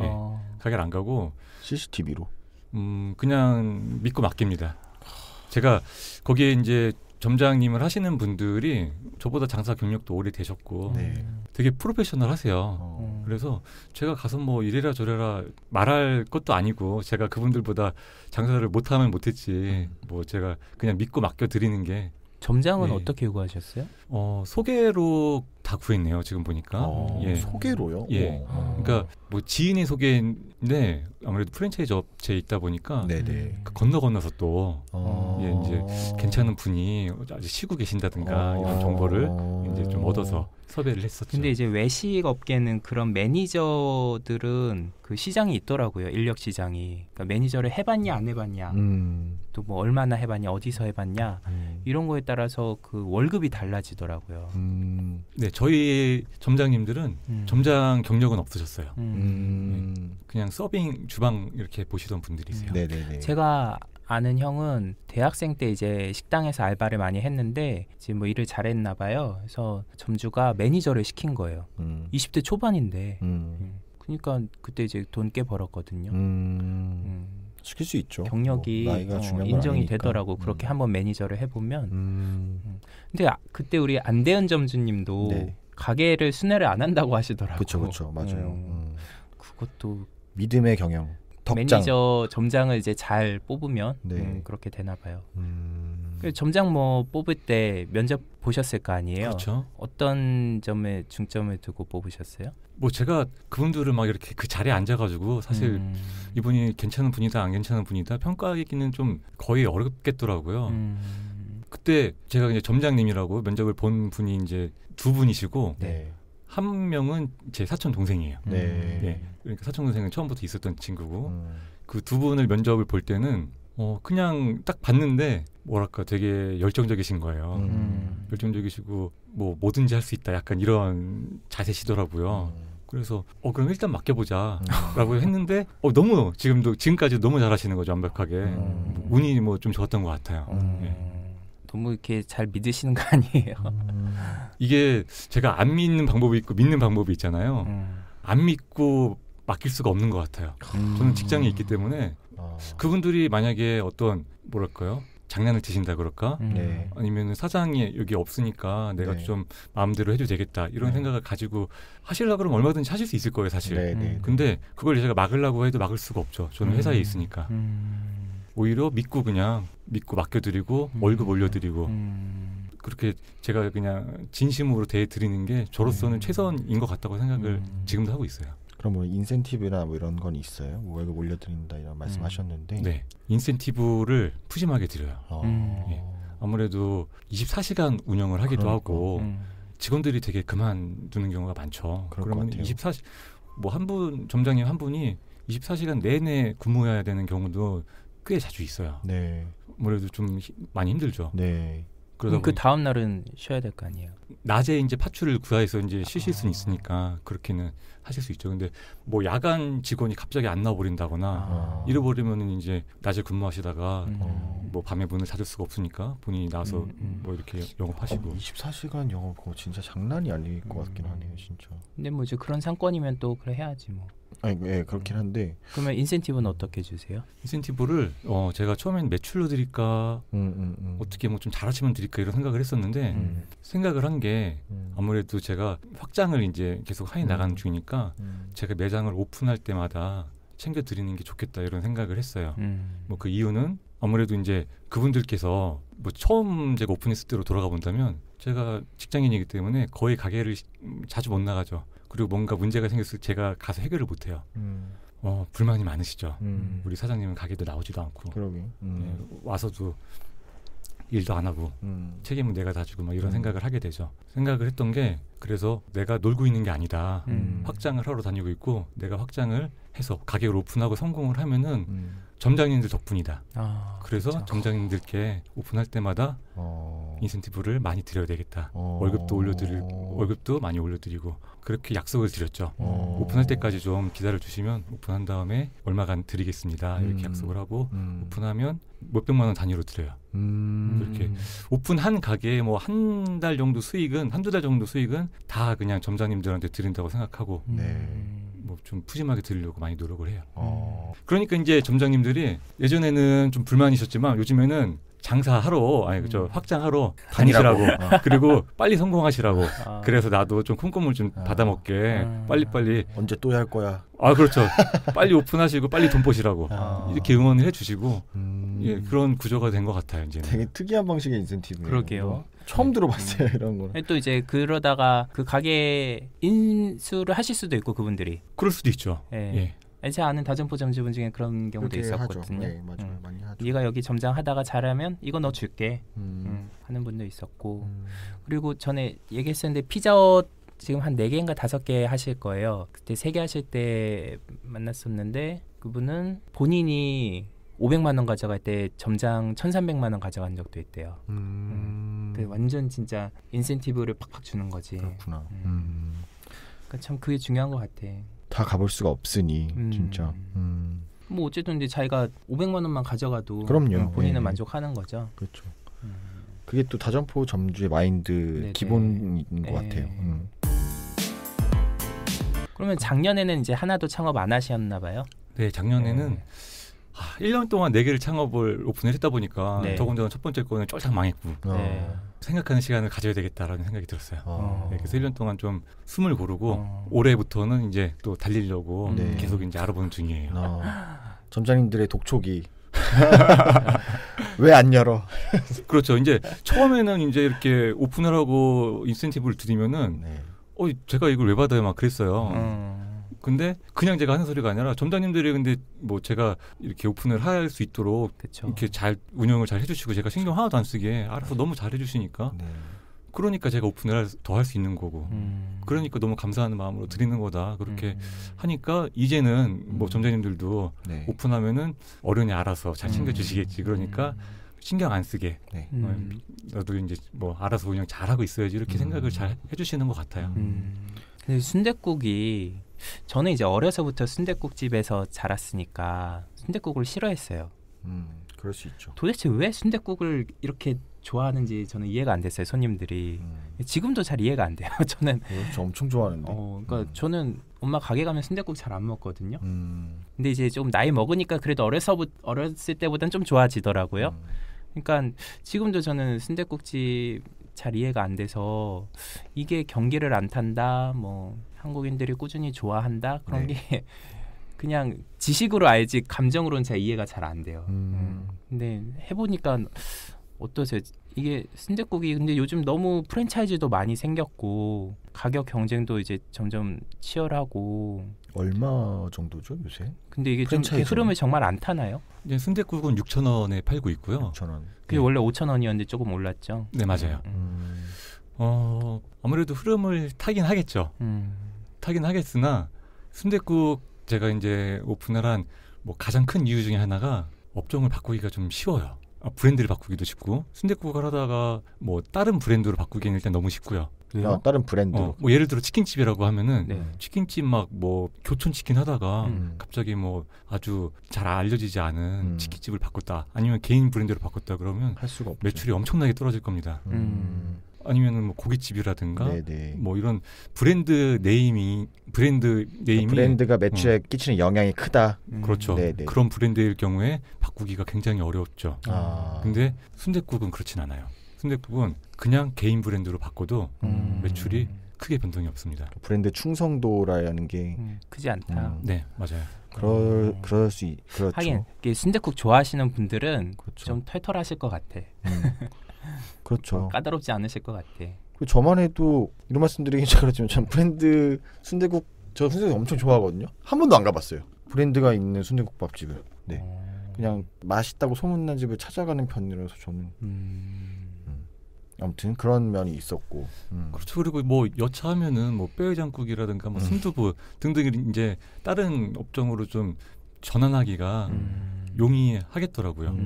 [SPEAKER 1] 네. 가게를 안 가고
[SPEAKER 3] CCTV로.
[SPEAKER 1] 그냥 믿고 맡깁니다. 제가 거기에 이제 점장님을 하시는 분들이 저보다 장사 경력도 오래 되셨고 되게 프로페셔널하세요. 그래서 제가 가서 뭐 이래라 저래라 말할 것도 아니고 제가 그분들보다 장사를 못하면 못했지 뭐 제가 그냥 믿고 맡겨드리는 게.
[SPEAKER 2] 점장은 어떻게 구하셨어요?
[SPEAKER 1] 소개로 다 구했네요. 지금 보니까.
[SPEAKER 3] 예. 소개로요?
[SPEAKER 1] 예. 그러니까 뭐 지인의 소개인데 아무래도 프랜차이즈 업체에 있다 보니까 그 건너서 또 예, 이제 괜찮은 분이 아직 쉬고 계신다든가 이런 정보를 이제 좀 얻어서 섭외를 했었죠.
[SPEAKER 2] 근데 이제 외식 업계는 그런 매니저들은 그 시장이 있더라고요. 인력 시장이. 그러니까 매니저를 해봤냐 안 해봤냐, 또 뭐 얼마나 해봤냐, 어디서 해봤냐 이런 거에 따라서 그 월급이 달라지더라고요.
[SPEAKER 1] 네, 저희 점장님들은 점장 경력은 없으셨어요. 그냥 서빙 주방 이렇게 보시던 분들이세요.
[SPEAKER 3] 네네네.
[SPEAKER 2] 제가 아는 형은 대학생 때 이제 식당에서 알바를 많이 했는데 지금 뭐 일을 잘했나 봐요. 그래서 점주가 매니저를 시킨 거예요. 20대 초반인데. 그러니까 그때 이제 돈 꽤 벌었거든요.
[SPEAKER 3] 시킬 수 있죠.
[SPEAKER 2] 경력이
[SPEAKER 3] 뭐
[SPEAKER 2] 인정이 되더라고. 그렇게 한번 매니저를 해보면. 근데 그때 우리 안대현 점주님도 가게를 순회를 안 한다고 하시더라고요.
[SPEAKER 3] 그렇죠, 맞아요.
[SPEAKER 2] 그것도
[SPEAKER 3] 믿음의 경영. 덕장.
[SPEAKER 2] 매니저 점장을 이제 잘 뽑으면 그렇게 되나 봐요. 점장 뭐 뽑을 때 면접 보셨을 거 아니에요?
[SPEAKER 1] 그렇죠.
[SPEAKER 2] 어떤 점에 중점을 두고 뽑으셨어요?
[SPEAKER 1] 뭐 제가 그분들을 막 이렇게 그 자리에 앉아가지고 사실 이분이 괜찮은 분이다 안 괜찮은 분이다 평가하기는 좀 거의 어렵겠더라고요. 그때 제가 이제 점장님이라고 면접을 본 분이 이제 2분이시고 한 명은 제 사촌 동생이에요. 그러니까 사촌 동생은 처음부터 있었던 친구고 그 2분을 면접을 볼 때는 그냥 딱 봤는데 뭐랄까 되게 열정적이신 거예요. 열정적이시고 뭐 뭐든지 할 수 있다 약간 이런 자세시더라고요. 그래서 그럼 일단 맡겨보자라고 했는데 너무 지금까지 너무 잘하시는 거죠. 완벽하게. 운이 뭐 좀 좋았던 것 같아요.
[SPEAKER 2] 너무 이렇게 잘 믿으시는 거 아니에요?
[SPEAKER 1] 이게 제가 안 믿는 방법이 있고 믿는 방법이 있잖아요. 안 믿고 맡길 수가 없는 것 같아요. 저는 직장에 있기 때문에 그분들이 만약에 어떤 뭐랄까요? 장난을 치신다 그럴까? 아니면 사장이 여기 없으니까 내가 좀 마음대로 해도 되겠다 이런 생각을 가지고 하시려고 그러면 얼마든지 하실 수 있을 거예요 사실. 근데 그걸 제가 막으려고 해도 막을 수가 없죠. 저는 회사에 있으니까. 오히려 믿고 맡겨드리고 월급 올려드리고 그렇게 제가 그냥 진심으로 대해드리는 게 저로서는 최선인 것 같다고 생각을 지금도 하고 있어요.
[SPEAKER 3] 그럼 뭐 인센티브나 뭐 이런 건 있어요? 뭐 월급 올려드린다 이런 말씀하셨는데.
[SPEAKER 1] 네, 인센티브를 푸짐하게 드려요. 예. 아무래도 24시간 운영을 하기도 하고 직원들이 되게 그만두는 경우가 많죠. 그러면 24시 뭐 한 분 점장님 한 분이 24시간 내내 근무해야 되는 경우도 꽤 자주 있어요. 네. 아무래도 좀 많이 힘들죠.
[SPEAKER 3] 네.
[SPEAKER 2] 그럼 그 다음 날은 쉬어야 될 거 아니에요?
[SPEAKER 1] 낮에 이제 파출을 구해서 이제 쉬실 수는 있으니까 그렇게는 하실 수 있죠. 근데 뭐 야간 직원이 갑자기 안 나와버린다거나 잃어버리면은 이제 낮에 근무하시다가 뭐 밤에 문을 닫을 수가 없으니까 본인이 나와서 뭐 이렇게 영업하시고.
[SPEAKER 3] 24시간 영업 그거 진짜 장난이 아닐 것 같긴 하네요, 진짜.
[SPEAKER 2] 근데 뭐 이제 그런 상권이면 또 그래 해야지 뭐.
[SPEAKER 3] 아니, 예, 그렇긴 한데.
[SPEAKER 2] 그러면 인센티브는 어떻게 주세요?
[SPEAKER 1] 인센티브를 제가 처음엔 매출로 드릴까 어떻게 뭐 좀 잘하시면 드릴까 이런 생각을 했었는데 생각을 한 게 아무래도 제가 확장을 이제 계속 해 나가는 중이니까 제가 매장을 오픈할 때마다 챙겨 드리는 게 좋겠다 이런 생각을 했어요. 뭐 그 이유는 아무래도 이제 그분들께서 뭐 처음 제가 오픈했을 때로 돌아가 본다면 제가 직장인이기 때문에 거의 가게를 자주 못 나가죠. 그리고 뭔가 문제가 생겼을 때 제가 가서 해결을 못해요. 불만이 많으시죠. 우리 사장님은 가게도 나오지도 않고 예, 와서도 일도 안 하고 책임은 내가 다 지고 막 이런 생각을 하게 되죠. 생각을 했던 게 그래서 내가 놀고 있는 게 아니다. 확장을 하러 다니고 있고 내가 확장을 해서 가게를 오픈하고 성공을 하면은 점장님들 덕분이다. 그래서 진짜. 점장님들께 오픈할 때마다 인센티브를 많이 드려야 되겠다. 월급도 올려드리고 월급도 많이 올려드리고 그렇게 약속을 드렸죠. 오픈할 때까지 좀 기다려주시면 오픈한 다음에 얼마간 드리겠습니다. 이렇게 약속을 하고 오픈하면 몇백만 원 단위로 드려요. 그렇게 오픈한 가게에 뭐 한 달 정도 수익은 한두 달 정도 수익은 다 그냥 점장님들한테 드린다고 생각하고 뭐 좀 푸짐하게 드리려고 많이 노력을 해요. 그러니까 이제 점장님들이 예전에는 좀 불만이셨지만 요즘에는 장사하러 아니 저 확장하러 다니시라고 그리고 빨리 성공하시라고 그래서 나도 좀 콩고물 좀 받아먹게 빨리빨리
[SPEAKER 3] 언제 또 할 거야.
[SPEAKER 1] 그렇죠. 빨리 오픈하시고 빨리 돈 버시라고 이렇게 응원을 해주시고 예, 그런 구조가 된 것 같아요. 이제는.
[SPEAKER 3] 되게 특이한 방식의 인센티브예요.
[SPEAKER 2] 그러게요.
[SPEAKER 3] 처음 들어봤어요. 이런 거.
[SPEAKER 2] 또 이제 그러다가 그 가게 인수를 하실 수도 있고 그분들이.
[SPEAKER 1] 그럴 수도 있죠.
[SPEAKER 2] 예. 제가 아는 다점포점주분 중에 그런 경우도 있었거든요.
[SPEAKER 3] 네, 맞아요. 많이 하죠.
[SPEAKER 2] 네가 여기 점장하다가 잘하면 이거 너 줄게 하는 분도 있었고 그리고 전에 얘기했었는데 피자헛 지금 한 4개인가 5개 하실 거예요. 그때 3개 하실 때 만났었는데 그분은 본인이 500만 원 가져갈 때 점장 1,300만 원 가져간 적도 있대요. 완전 진짜 인센티브를 팍팍 주는 거지.
[SPEAKER 3] 그렇구나.
[SPEAKER 2] 그러니까 참 그게 중요한 것 같아.
[SPEAKER 3] 다 가볼 수가 없으니 진짜.
[SPEAKER 2] 뭐 어쨌든 이제 자기가 500만 원만 가져가도
[SPEAKER 3] 그럼요.
[SPEAKER 2] 본인은 만족하는 거죠.
[SPEAKER 3] 그렇죠. 그게 또 다점포 점주의 마인드 기본인 것 같아요.
[SPEAKER 2] 그러면 작년에는 이제 하나도 창업 안 하셨나 봐요?
[SPEAKER 1] 네, 작년에는 1년 동안 4개를 창업을 오픈을 했다 보니까 더군다나 첫 번째 거는 쫄딱 망했고 생각하는 시간을 가져야 되겠다라는 생각이 들었어요. 네, 그래서 1년 동안 좀 숨을 고르고 올해부터는 이제 또 달리려고 계속 이제 알아보는 중이에요.
[SPEAKER 3] 점장님들의 독촉이 왜 안 열어?
[SPEAKER 1] 그렇죠. 이제 처음에는 이제 이렇게 오픈을 하고 인센티브를 드리면은 제가 이걸 왜 받아요? 막 그랬어요. 근데 그냥 제가 하는 소리가 아니라 점장님들이 근데 뭐 제가 이렇게 오픈을 할 수 있도록 이렇게 잘 운영을 잘 해주시고 제가 신경 하나도 안 쓰게 알아서 너무 잘 해주시니까 그러니까 제가 오픈을 더 할 수 있는 거고 그러니까 너무 감사하는 마음으로 드리는 거다 그렇게 하니까 이제는 뭐 점장님들도 오픈하면은 어른이 알아서 잘 챙겨주시겠지 그러니까 신경 안 쓰게 나도 이제 뭐 알아서 운영 잘하고 있어야지 이렇게 생각을 잘 해주시는 것 같아요.
[SPEAKER 2] 근데 순댓국이 저는 이제 어려서부터 순댓국집에서 자랐으니까 순댓국을 싫어했어요.
[SPEAKER 3] 그럴 수 있죠.
[SPEAKER 2] 도대체 왜 순댓국을 이렇게 좋아하는지 저는 이해가 안 됐어요. 손님들이 지금도 잘 이해가 안 돼요. 저는
[SPEAKER 3] 저 엄청 좋아하는데.
[SPEAKER 2] 그러니까 저는 엄마 가게 가면 순댓국 잘 안 먹거든요. 근데 이제 좀 나이 먹으니까 그래도 어렸을 때보단 좀 좋아지더라고요. 그러니까 지금도 저는 순댓국집 잘 이해가 안 돼서 이게 경기를 안 탄다, 뭐 한국인들이 꾸준히 좋아한다 그런 게 그냥 지식으로 알지 감정으로는 잘 이해가 잘 안 돼요. 근데 해보니까 어떠세요? 이게 순댓국이 근데 요즘 너무 프랜차이즈도 많이 생겼고 가격 경쟁도 이제 점점 치열하고.
[SPEAKER 3] 얼마 정도죠 요새?
[SPEAKER 2] 근데 이게 좀 흐름을 정말 안 타나요?
[SPEAKER 1] 이제 순댓국은 6,000원에 팔고 있고요.
[SPEAKER 3] 6,000원.
[SPEAKER 2] 그게 원래 5,000원이었는데 조금 올랐죠.
[SPEAKER 1] 네, 맞아요. 아무래도 흐름을 타긴 하겠죠. 타긴 하겠으나 순댓국 제가 이제 오픈을 한 뭐 가장 큰 이유 중에 하나가 업종을 바꾸기가 좀 쉬워요. 브랜드를 바꾸기도 쉽고 순댓국을 하다가 뭐 다른 브랜드로 바꾸기는 일단 너무 쉽고요.
[SPEAKER 3] 다른 브랜드로.
[SPEAKER 1] 뭐 예를 들어 치킨집이라고 하면은 치킨집 막 뭐 교촌치킨 하다가 갑자기 뭐 아주 잘 알려지지 않은 치킨집을 바꿨다. 아니면 개인 브랜드로 바꿨다 그러면
[SPEAKER 3] 할 수가 없죠.
[SPEAKER 1] 매출이 엄청나게 떨어질 겁니다. 아니면은 뭐 고깃집이라든가 뭐 이런 브랜드가 매출에 끼치는 영향이 크다. 그렇죠. 그런 브랜드일 경우에 바꾸기가 굉장히 어렵죠. 근데 순댓국은 그렇진 않아요. 순댓국은 그냥 개인 브랜드로 바꿔도 매출이 크게 변동이 없습니다.
[SPEAKER 3] 브랜드 충성도라는 게
[SPEAKER 2] 크지 않다.
[SPEAKER 1] 네, 맞아요.
[SPEAKER 3] 그렇죠.
[SPEAKER 2] 하긴 순댓국 좋아하시는 분들은 좀 털털하실 것 같아.
[SPEAKER 3] 그렇죠.
[SPEAKER 2] 까다롭지 않으실 것 같아.
[SPEAKER 3] 저만 해도 이런 말씀드리긴 잘 그렇지만 참 브랜드 순댓국 저 순댓국 엄청 좋아하거든요. 한 번도 안 가봤어요. 브랜드가 있는 순댓국밥집을. 그냥 맛있다고 소문난 집을 찾아가는 편이라서 저는 아무튼 그런 면이 있었고.
[SPEAKER 1] 그렇죠. 그리고 뭐 여차하면은 뭐 뼈해장국이라든가 뭐 순두부 등등 이제 다른 업종으로 좀 전환하기가 용이하겠더라고요.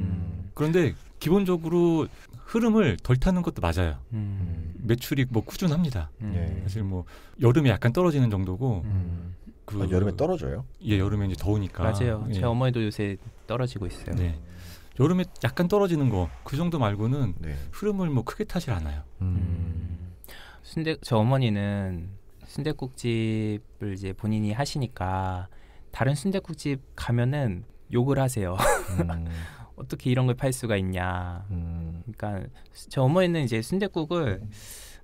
[SPEAKER 1] 그런데 기본적으로 흐름을 덜 타는 것도 맞아요. 매출이 뭐 꾸준합니다. 사실 뭐 여름에 약간 떨어지는 정도고.
[SPEAKER 3] 여름에 떨어져요?
[SPEAKER 1] 예, 여름에 이제 더우니까.
[SPEAKER 2] 맞아요. 제 어머니도 요새 떨어지고 있어요.
[SPEAKER 1] 네. 여름에 약간 떨어지는 거 그 정도 말고는 흐름을 뭐 크게 타질 않아요.
[SPEAKER 2] 저 어머니는 순댓국집을 이제 본인이 하시니까 다른 순댓국집 가면은 욕을 하세요. 어떻게 이런 걸 팔 수가 있냐. 그러니까 저 어머니는 이제 순댓국을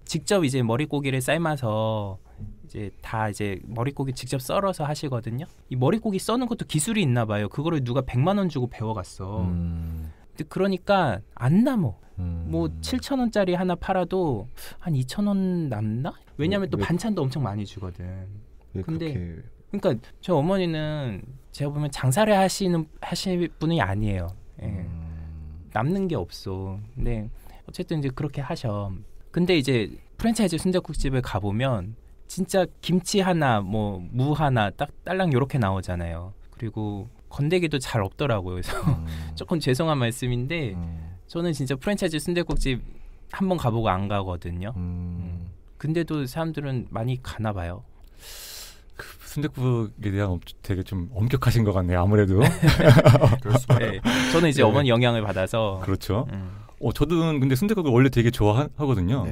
[SPEAKER 2] 직접 이제 머릿고기를 삶아서 이제 다 이제 머릿고기 직접 썰어서 하시거든요. 이 머릿고기 써는 것도 기술이 있나 봐요. 그거를 누가 100만 원 주고 배워갔어. 근데 그러니까 안 남어. 뭐 7,000원짜리 하나 팔아도 한 2,000원 남나? 왜냐하면 또 반찬도 엄청 많이 주거든. 근데 그러니까 저 어머니는 제가 보면 장사를 하실 분이 아니에요. 남는 게 없어. 근데 어쨌든 이제 그렇게 하셔. 근데 이제 프랜차이즈 순댓국집을 가보면 진짜 김치 하나, 뭐 무 하나 딱 딸랑 요렇게 나오잖아요. 그리고 건더기도 잘 없더라고요. 그래서 조금 죄송한 말씀인데 저는 진짜 프랜차이즈 순댓국집 한번 가보고 안 가거든요. 근데도 사람들은 많이 가나 봐요.
[SPEAKER 1] 그 순댓국에 대한 되게 좀 엄격하신 것 같네요. 아무래도.
[SPEAKER 2] 네, 저는 이제 어머니 영향을 받아서.
[SPEAKER 1] 그렇죠. 저도 근데 순댓국을 원래 되게 좋아하거든요.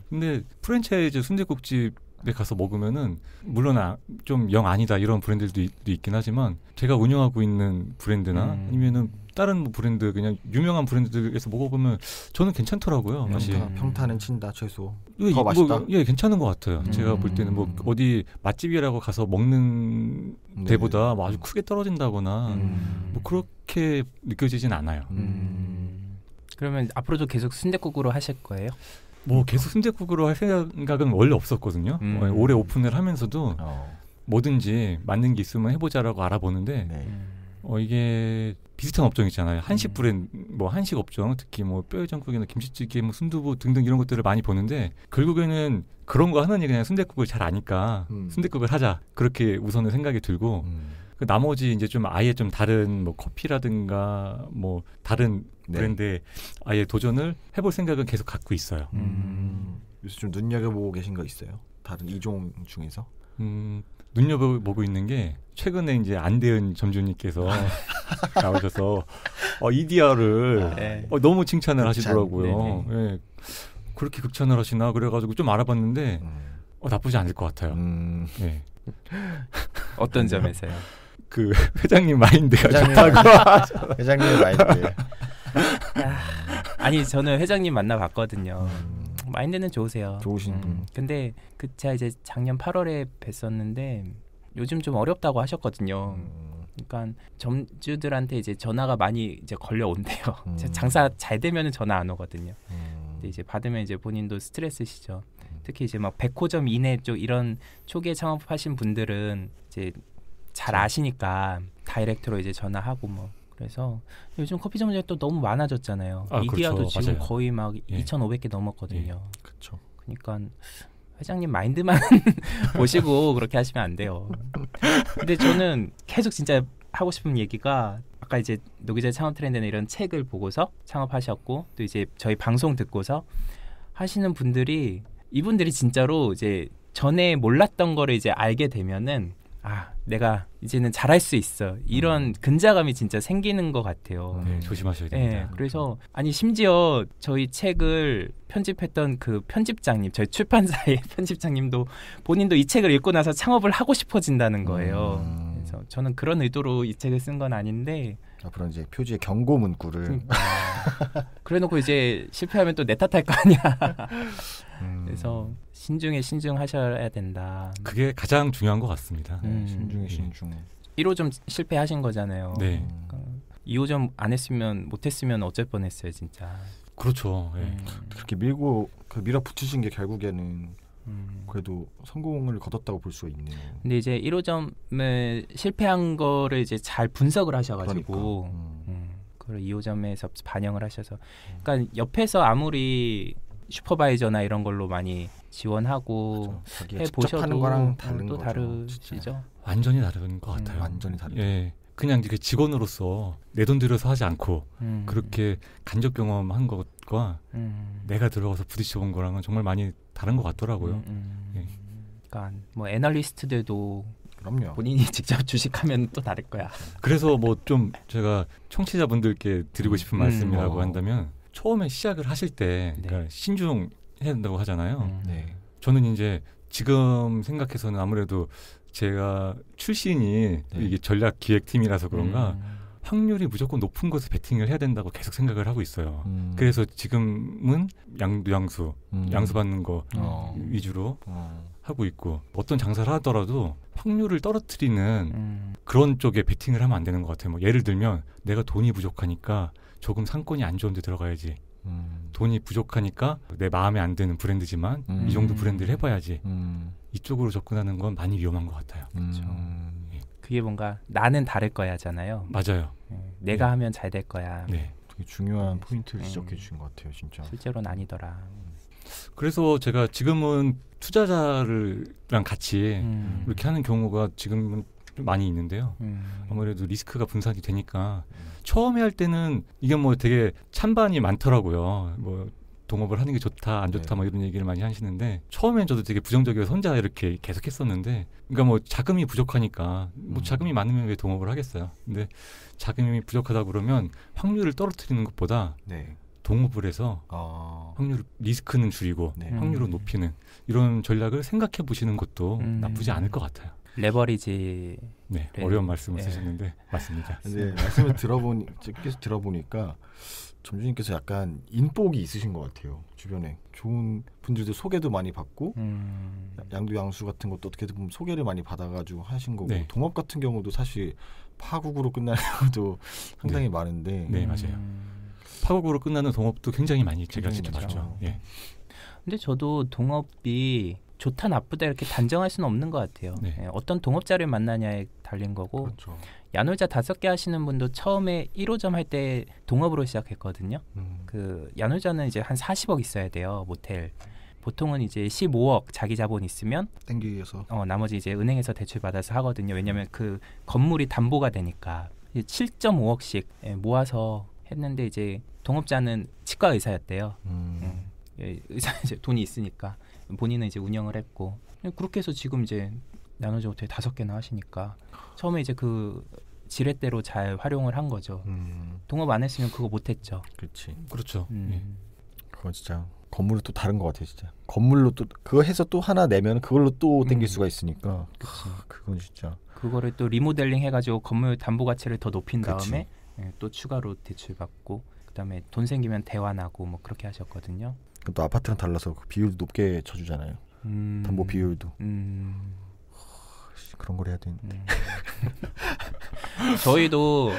[SPEAKER 1] 근데 프랜차이즈 순댓국집에 가서 먹으면은 물론 좀 영 아니다 이런 브랜드들도 있긴 하지만 제가 운영하고 있는 브랜드나 아니면은 다른 뭐 브랜드 그냥 유명한 브랜드들에서 먹어보면 저는 괜찮더라고요.
[SPEAKER 3] 평타는 친다 최소. 더 맛있다.
[SPEAKER 1] 예, 괜찮은 것 같아요. 제가 볼 때는 뭐 어디 맛집이라고 가서 먹는 데보다 뭐 아주 크게 떨어진다거나 뭐 그렇게 느껴지진 않아요.
[SPEAKER 2] 그러면 앞으로도 계속 순댓국으로 하실 거예요?
[SPEAKER 1] 뭐 계속 순댓국으로 할 생각은 원래 없었거든요. 올해 오픈을 하면서도 뭐든지 맞는 게 있으면 해보자라고 알아보는데 이게 비슷한 업종 있잖아요. 한식 브랜드, 뭐 한식 업종, 특히 뭐 뼈해장국이나 김치찌개, 뭐 순두부 등등 이런 것들을 많이 보는데 결국에는 그런 거 하느니 그냥 순댓국을 잘 아니까 순댓국을 하자 그렇게 우선은 생각이 들고 그 나머지 이제 좀 아예 좀 다른 뭐 커피라든가 뭐 다른 브랜드에 아예 도전을 해볼 생각은 계속 갖고 있어요.
[SPEAKER 3] 요새 좀 눈여겨보고 계신 거 있어요? 다른 이종 중에서?
[SPEAKER 1] 눈여겨보고 있는 게 최근에 이제 안대은 점주님께서 나오셔서 이디야를 너무 칭찬을 하시더라고요. 예, 그렇게 극찬을 하시나 그래가지고 좀 알아봤는데 나쁘지 않을 것 같아요. 예.
[SPEAKER 2] 어떤 점에서요?
[SPEAKER 1] 그 회장님 마인드가 좋다고.
[SPEAKER 3] 회장님의 마인드.
[SPEAKER 2] 아니 저는 회장님 만나봤거든요. 마인드는 좋으세요.
[SPEAKER 3] 좋으신 분.
[SPEAKER 2] 근데 제가 이제 작년 8월에 뵀었는데 요즘 좀 어렵다고 하셨거든요. 그러니까 점주들한테 이제 전화가 많이 이제 걸려온대요. 장사 잘 되면은 전화 안 오거든요. 근데 이제 받으면 이제 본인도 스트레스시죠. 특히 이제 막 100호점 이내 쪽 이런 초기에 창업하신 분들은 이제 잘 아시니까 다이렉트로 이제 전화하고 뭐 그래서 요즘 커피 전문점이 또 너무 많아졌잖아요. 이디야도 그렇죠. 지금 맞아요. 거의 막 2,500개 넘었거든요.
[SPEAKER 3] 그렇죠.
[SPEAKER 2] 그러니까 회장님 마인드만 보시고 그렇게 하시면 안 돼요. 근데 저는 계속 진짜 하고 싶은 얘기가 아까 이제 노기자의 창업 트렌드는 이런 책을 보고서 창업하셨고 또 이제 저희 방송 듣고서 하시는 분들이 이분들이 진짜로 이제 전에 몰랐던 거를 이제 알게 되면은 내가 이제는 잘할 수 있어 이런 근자감이 진짜 생기는 것 같아요.
[SPEAKER 1] 네, 조심하셔야 됩니다.
[SPEAKER 2] 네, 그래서 아니 심지어 저희 책을 편집했던 그 편집장님, 저희 출판사의 편집장님도 본인도 이 책을 읽고 나서 창업을 하고 싶어진다는 거예요. 그래서 저는 그런 의도로 이 책을 쓴 건 아닌데
[SPEAKER 3] 앞으로 이제 표지에 경고 문구를
[SPEAKER 2] 그래놓고 이제 실패하면 또 내 탓할 거 아니야. 그래서 신중하셔야 된다.
[SPEAKER 1] 그게 가장 중요한 것 같습니다.
[SPEAKER 3] 신중.
[SPEAKER 2] 1호점 실패하신 거잖아요.
[SPEAKER 1] 네.
[SPEAKER 2] 2호점 안 했으면 못했으면 어쩔 뻔했어요, 진짜.
[SPEAKER 1] 그렇죠.
[SPEAKER 3] 그렇게 밀어붙이신 게 결국에는 그래도 성공을 거뒀다고 볼 수가 있네요.
[SPEAKER 2] 근데 이제 1호점을 실패한 거를 이제 잘 분석을 하셔가지고 그걸 2호점에서 반영을 하셔서, 그러니까 옆에서 아무리 슈퍼바이저나 이런 걸로 많이 지원하고 해 보셔도
[SPEAKER 3] 거랑 다른
[SPEAKER 2] 또
[SPEAKER 3] 거죠,
[SPEAKER 2] 다르시죠.
[SPEAKER 3] 진짜.
[SPEAKER 1] 완전히 다른 것 같아요.
[SPEAKER 3] 완전히 다르죠.
[SPEAKER 1] 예, 그냥 그 직원으로서 내 돈 들여서 하지 않고 그렇게 간접 경험한 것과 내가 들어가서 부딪혀 본 거랑은 정말 많이 다른 것 같더라고요. 예.
[SPEAKER 2] 그러니까 뭐 애널리스트들도
[SPEAKER 3] 그럼요.
[SPEAKER 2] 본인이 직접 주식하면 또 다를 거야.
[SPEAKER 1] 그래서 뭐 좀 제가 청취자분들께 드리고 싶은 말씀이라고 한다면, 처음에 시작을 하실 때 그러니까 신중해야 된다고 하잖아요. 저는 이제 지금 생각해서는 아무래도 제가 출신이 이게 전략기획팀이라서 그런가 확률이 무조건 높은 곳에 베팅을 해야 된다고 계속 생각을 하고 있어요. 그래서 지금은 양수 받는 거 위주로 하고 있고, 어떤 장사를 하더라도 확률을 떨어뜨리는 그런 쪽에 베팅을 하면 안 되는 것 같아요. 뭐 예를 들면 내가 돈이 부족하니까 조금 상권이 안 좋은 데 들어가야지. 돈이 부족하니까 내 마음에 안 드는 브랜드지만 이 정도 브랜드를 해봐야지. 이쪽으로 접근하는 건 많이 위험한 것 같아요.
[SPEAKER 2] 그렇죠. 그게 뭔가 나는 다를 거야잖아요.
[SPEAKER 1] 맞아요.
[SPEAKER 2] 내가 하면 잘 될 거야.
[SPEAKER 3] 되게 중요한 포인트를 지적해 주신 것 같아요, 진짜.
[SPEAKER 2] 실제로는 아니더라.
[SPEAKER 1] 그래서 제가 지금은 투자자랑 같이 이렇게 하는 경우가 지금은 많이 있는데요. 아무래도 리스크가 분산이 되니까 처음에 할 때는 이게 뭐 되게 찬반이 많더라고요. 뭐 동업을 하는 게 좋다 안 좋다 뭐 이런 얘기를 많이 하시는데, 처음엔 저도 되게 부정적이어서 혼자 이렇게 계속 했었는데, 그러니까 뭐 자금이 부족하니까 뭐 자금이 많으면 왜 동업을 하겠어요. 근데 자금이 부족하다 그러면 확률을 떨어뜨리는 것보다 동업을 해서 확률 리스크는 줄이고 확률을 높이는 이런 전략을 생각해 보시는 것도 나쁘지 않을 것 같아요.
[SPEAKER 2] 레버리지.
[SPEAKER 1] 네, 어려운 말씀을 쓰셨는데 맞습니다.
[SPEAKER 3] 근데 말씀을 계속 들어보니까 점주님께서 약간 인복이 있으신 것 같아요. 주변에 좋은 분들도 소개도 많이 받고 양수 같은 것도 어떻게 보면 소개를 많이 받아가지고 하신 거고, 동업 같은 경우도 사실 파국으로 끝나는 것도 상당히 많은데.
[SPEAKER 1] 네, 맞아요. 파국으로 끝나는 동업도 굉장히 많이 제가 지켜봤죠. 예.
[SPEAKER 2] 근데 저도 동업이 좋다 나쁘다 이렇게 단정할 수는 없는 것 같아요. 어떤 동업자를 만나냐에 달린 거고.
[SPEAKER 3] 그렇죠.
[SPEAKER 2] 야놀자 5개 하시는 분도 처음에 1호점 할 때 동업으로 시작했거든요. 그 야놀자는 이제 한 40억 있어야 돼요, 모텔. 보통은 이제 15억 자기 자본 있으면
[SPEAKER 3] 땡기기 위해서
[SPEAKER 2] 나머지 이제 은행에서 대출 받아서 하거든요. 왜냐하면 그 건물이 담보가 되니까. 7.5억씩 모아서 했는데, 이제 동업자는 치과 의사였대요. 의사 이제 돈이 있으니까 본인은 이제 운영을 했고, 그렇게 해서 지금 이제 야놀자 호텔 5개나 하시니까 처음에 이제 그 지렛대로 잘 활용을 한 거죠. 동업 안 했으면 그거 못 했죠.
[SPEAKER 1] 그렇죠.
[SPEAKER 3] 그거 진짜 건물은 또 다른 것 같아요, 진짜. 건물로 또 그거 해서 또 하나 내면 그걸로 또 땡길 수가 있으니까. 그건 진짜.
[SPEAKER 2] 그거를 또 리모델링 해가지고 건물 담보 가치를 더 높인 다음에 또 추가로 대출 받고, 그다음에 돈 생기면 대환하고 뭐 그렇게 하셨거든요.
[SPEAKER 3] 또 아파트랑 달라서 그 비율도 높게 쳐주잖아요. 담보 비율도. 그런 걸 해야 되는데.
[SPEAKER 2] 저희도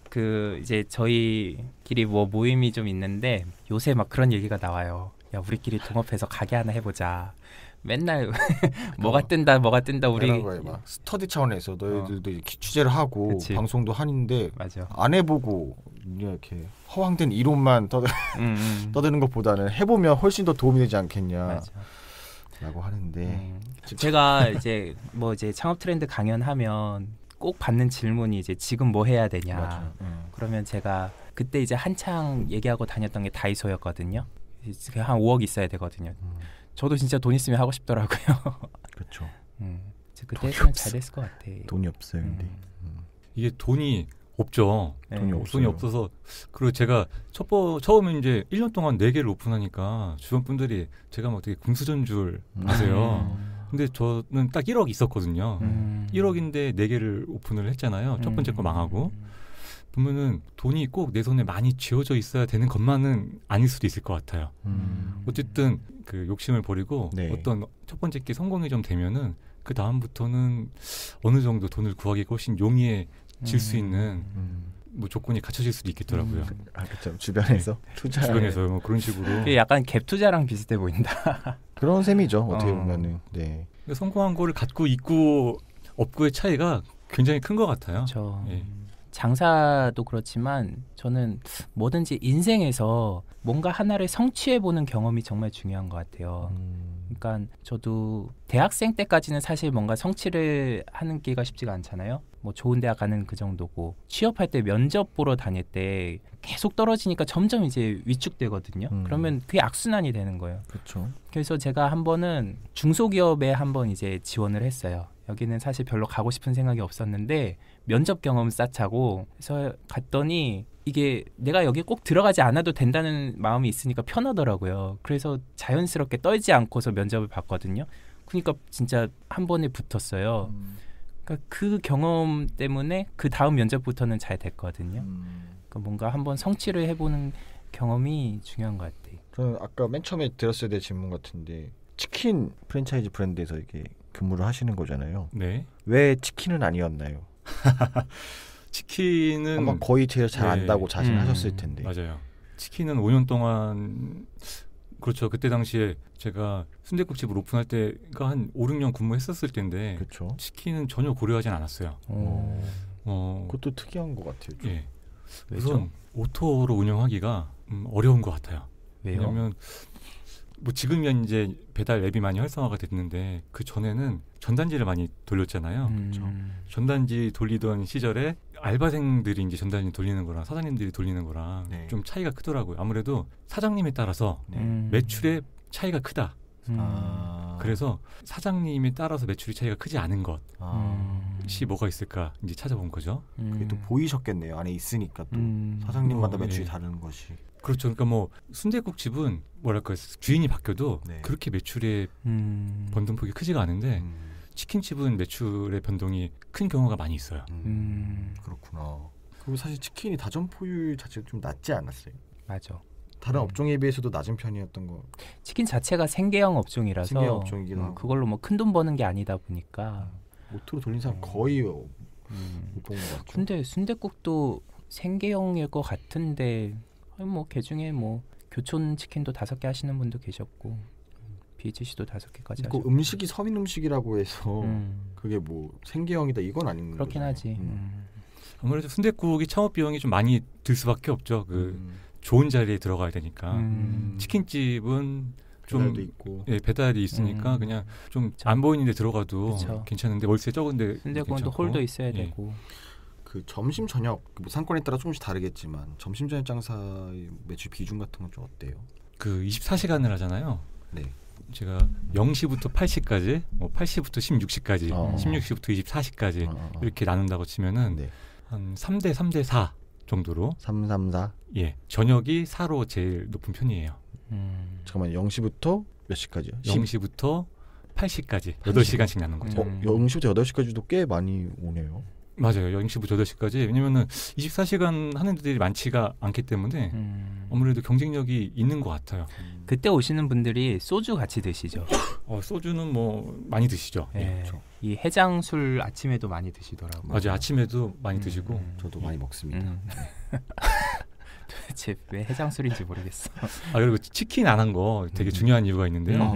[SPEAKER 2] 그 이제 저희끼리 뭐 모임이 좀 있는데 요새 막 그런 얘기가 나와요. 야, 우리끼리 동업해서 가게 하나 해보자. 맨날 뭐가 뜬다 우리
[SPEAKER 3] 막 스터디 차원에서 너희들도 취재를 하고 그치. 방송도 하는데
[SPEAKER 2] 맞아.
[SPEAKER 3] 안 해보고 이렇게 허황된 이론만 떠드는 것보다는 해보면 훨씬 더 도움이 되지 않겠냐.
[SPEAKER 2] 맞아.
[SPEAKER 3] 라고 하는데
[SPEAKER 2] 제가 이제 뭐 이제 창업 트렌드 강연하면 꼭 받는 질문이 이제 지금 뭐 해야 되냐. 그러면 제가 그때 이제 한창 얘기하고 다녔던 게 다이소였거든요. 한 5억 있어야 되거든요. 저도 진짜 돈 있으면 하고 싶더라고요.
[SPEAKER 3] 그렇죠.
[SPEAKER 2] 그때 했으면 잘 됐을 것 같아.
[SPEAKER 3] 돈이 없어요. 근데
[SPEAKER 1] 이게 돈이 없죠.
[SPEAKER 2] 네.
[SPEAKER 1] 돈이 없어서 그리고 제가 처음에 이제 1년 동안 4개를 오픈하니까 주변 분들이 제가 막 되게 금수저인 줄 아세요. 근데 저는 딱 1억 있었거든요. 1억인데 4개를 오픈을 했잖아요. 첫 번째 거 망하고. 보면은 돈이 꼭 내 손에 많이 쥐어져 있어야 되는 것만은 아닐 수도 있을 것 같아요. 어쨌든 그 욕심을 버리고 네. 어떤 첫 번째 게 성공이 좀 되면은 그 다음부터는 어느 정도 돈을 구하기가 훨씬 용이해질 수 있는 뭐 조건이 갖춰질 수도 있겠더라고요.
[SPEAKER 3] 그렇죠. 주변에서 투자.
[SPEAKER 1] 주변에서 뭐 그런 식으로.
[SPEAKER 2] 약간 갭 투자랑 비슷해 보인다.
[SPEAKER 3] 그런 셈이죠. 어떻게 보면은. 네.
[SPEAKER 1] 성공한 거를 갖고 있고 없고의 차이가 굉장히 큰 것 같아요.
[SPEAKER 2] 그렇죠. 예. 장사도 그렇지만 저는 뭐든지 인생에서 뭔가 하나를 성취해보는 경험이 정말 중요한 것 같아요. 그러니까 저도 대학생 때까지는 사실 뭔가 성취를 하는 게가 쉽지가 않잖아요. 뭐 좋은 대학 가는 그 정도고 취업할 때 면접 보러 다닐 때 계속 떨어지니까 점점 이제 위축되거든요. 그러면 그게 악순환이 되는 거예요.
[SPEAKER 3] 그렇죠.
[SPEAKER 2] 그래서 제가 한 번은 중소기업에 한번 이제 지원을 했어요. 여기는 사실 별로 가고 싶은 생각이 없었는데 면접 경험 쌓자고 그래서 갔더니 이게 내가 여기 꼭 들어가지 않아도 된다는 마음이 있으니까 편하더라고요. 그래서 자연스럽게 떨지 않고서 면접을 봤거든요. 그러니까 진짜 한 번에 붙었어요. 그러니까 그 경험 때문에 그 다음 면접부터는 잘 됐거든요. 그러니까 뭔가 한번 성취를 해보는 경험이 중요한 것 같아요.
[SPEAKER 3] 저는 아까 맨 처음에 들었어야 될 질문 같은데 치킨 프랜차이즈 브랜드에서 이렇게 근무를 하시는 거잖아요.
[SPEAKER 1] 네.
[SPEAKER 3] 왜 치킨은 아니었나요?
[SPEAKER 1] 치킨은
[SPEAKER 3] 아마 거의 제일 잘 안다고 자신하셨을 텐데.
[SPEAKER 1] 맞아요. 치킨은 5년 동안 그렇죠. 그때 당시에 제가 순댓국집을 오픈할 때가 한 5, 6년 근무했었을 때인데
[SPEAKER 3] 그렇죠.
[SPEAKER 1] 치킨은 전혀 고려하진 않았어요.
[SPEAKER 3] 그것도 특이한 것 같아요. 좀.
[SPEAKER 1] 예. 우선 오토로 운영하기가 어려운 것 같아요.
[SPEAKER 2] 왜요?
[SPEAKER 1] 왜냐하면 뭐 지금은 이제 배달 앱이 많이 활성화가 됐는데 그 전에는 전단지를 많이 돌렸잖아요. 그렇죠. 전단지 돌리던 시절에 알바생들이 이제 전단지 돌리는 거랑 사장님들이 돌리는 거랑
[SPEAKER 3] 네.
[SPEAKER 1] 좀 차이가 크더라고요. 아무래도 사장님에 따라서 매출의 차이가 크다. 그래서 사장님에 따라서 매출의 차이가 크지 않은 것이 뭐가 있을까 이제 찾아본 거죠.
[SPEAKER 3] 그게 또 보이셨겠네요. 안에 있으니까 또 사장님마다 매출이 다른 것이.
[SPEAKER 1] 그렇죠. 그러니까 뭐 순댓국집은 뭐랄까 주인이 바뀌어도
[SPEAKER 3] 네.
[SPEAKER 1] 그렇게 매출의 변동폭이 크지가 않은데 치킨집은 매출의 변동이 큰 경우가 많이 있어요.
[SPEAKER 3] 그렇구나. 그리고 사실 치킨이 다점포율 자체가 좀 낮지 않았어요?
[SPEAKER 2] 맞아.
[SPEAKER 3] 다른 업종에 비해서도 낮은 편이었던 거.
[SPEAKER 2] 치킨 자체가 생계형 업종이라서
[SPEAKER 3] 생계형 업종이긴 하고.
[SPEAKER 2] 그걸로 뭐 큰 돈 버는 게 아니다 보니까
[SPEAKER 3] 오토로 돌린 사람 거의 못 본 것 같죠.
[SPEAKER 2] 근데 순댓국도 생계형일 것 같은데 뭐 개중에 뭐 교촌 치킨도 5개 하시는 분도 계셨고 BHC도 5개까지 하셨고
[SPEAKER 3] 음식이 서민 음식이라고 해서 그게 뭐 생계형이다 이건 아닌 거죠.
[SPEAKER 2] 그렇긴 하지.
[SPEAKER 1] 아무래도 순댓국이 창업 비용이 좀 많이 들 수밖에 없죠. 좋은 자리에 들어가야 되니까. 치킨집은 좀
[SPEAKER 3] 배달도 있고.
[SPEAKER 1] 예, 배달이 있으니까 그냥 좀 안 보이는 데 들어가도
[SPEAKER 2] 그쵸.
[SPEAKER 1] 괜찮은데 월세 적은데
[SPEAKER 2] 순댓국은 또 홀도 있어야 되고.
[SPEAKER 3] 그 점심 저녁 뭐 상권에 따라 조금씩 다르겠지만 점심 저녁 장사의 매출 비중 같은 건 좀 어때요?
[SPEAKER 1] 그 24시간을 하잖아요.
[SPEAKER 3] 네.
[SPEAKER 1] 제가 0시부터 8시까지, 뭐 8시부터 16시까지, 16시부터 24시까지 이렇게 나눈다고 치면은
[SPEAKER 3] 네.
[SPEAKER 1] 한 3대 3대 4 정도로
[SPEAKER 3] 3, 3, 4?
[SPEAKER 1] 예. 저녁이 4로 제일 높은 편이에요.
[SPEAKER 3] 잠깐만 0시부터 몇 시까지요?
[SPEAKER 1] 0시부터 8시까지 8시간씩 나눈 거죠.
[SPEAKER 3] 0시부터 8시까지도 꽤 많이 오네요.
[SPEAKER 1] 맞아요. 0시부터 8시까지. 왜냐면은 24시간 하는 데들이 많지가 않기 때문에 아무래도 경쟁력이 있는 것 같아요.
[SPEAKER 2] 그때 오시는 분들이 소주 같이 드시죠?
[SPEAKER 1] 소주는 뭐 많이 드시죠.
[SPEAKER 2] 네. 그렇죠. 이 해장술 아침에도 많이 드시더라고요.
[SPEAKER 1] 맞아요. 아침에도 많이 드시고
[SPEAKER 3] 저도 많이 먹습니다.
[SPEAKER 2] 도대체 왜 해장술인지 모르겠어.
[SPEAKER 1] 그리고 치킨 안 한 거 되게 중요한 이유가 있는데요.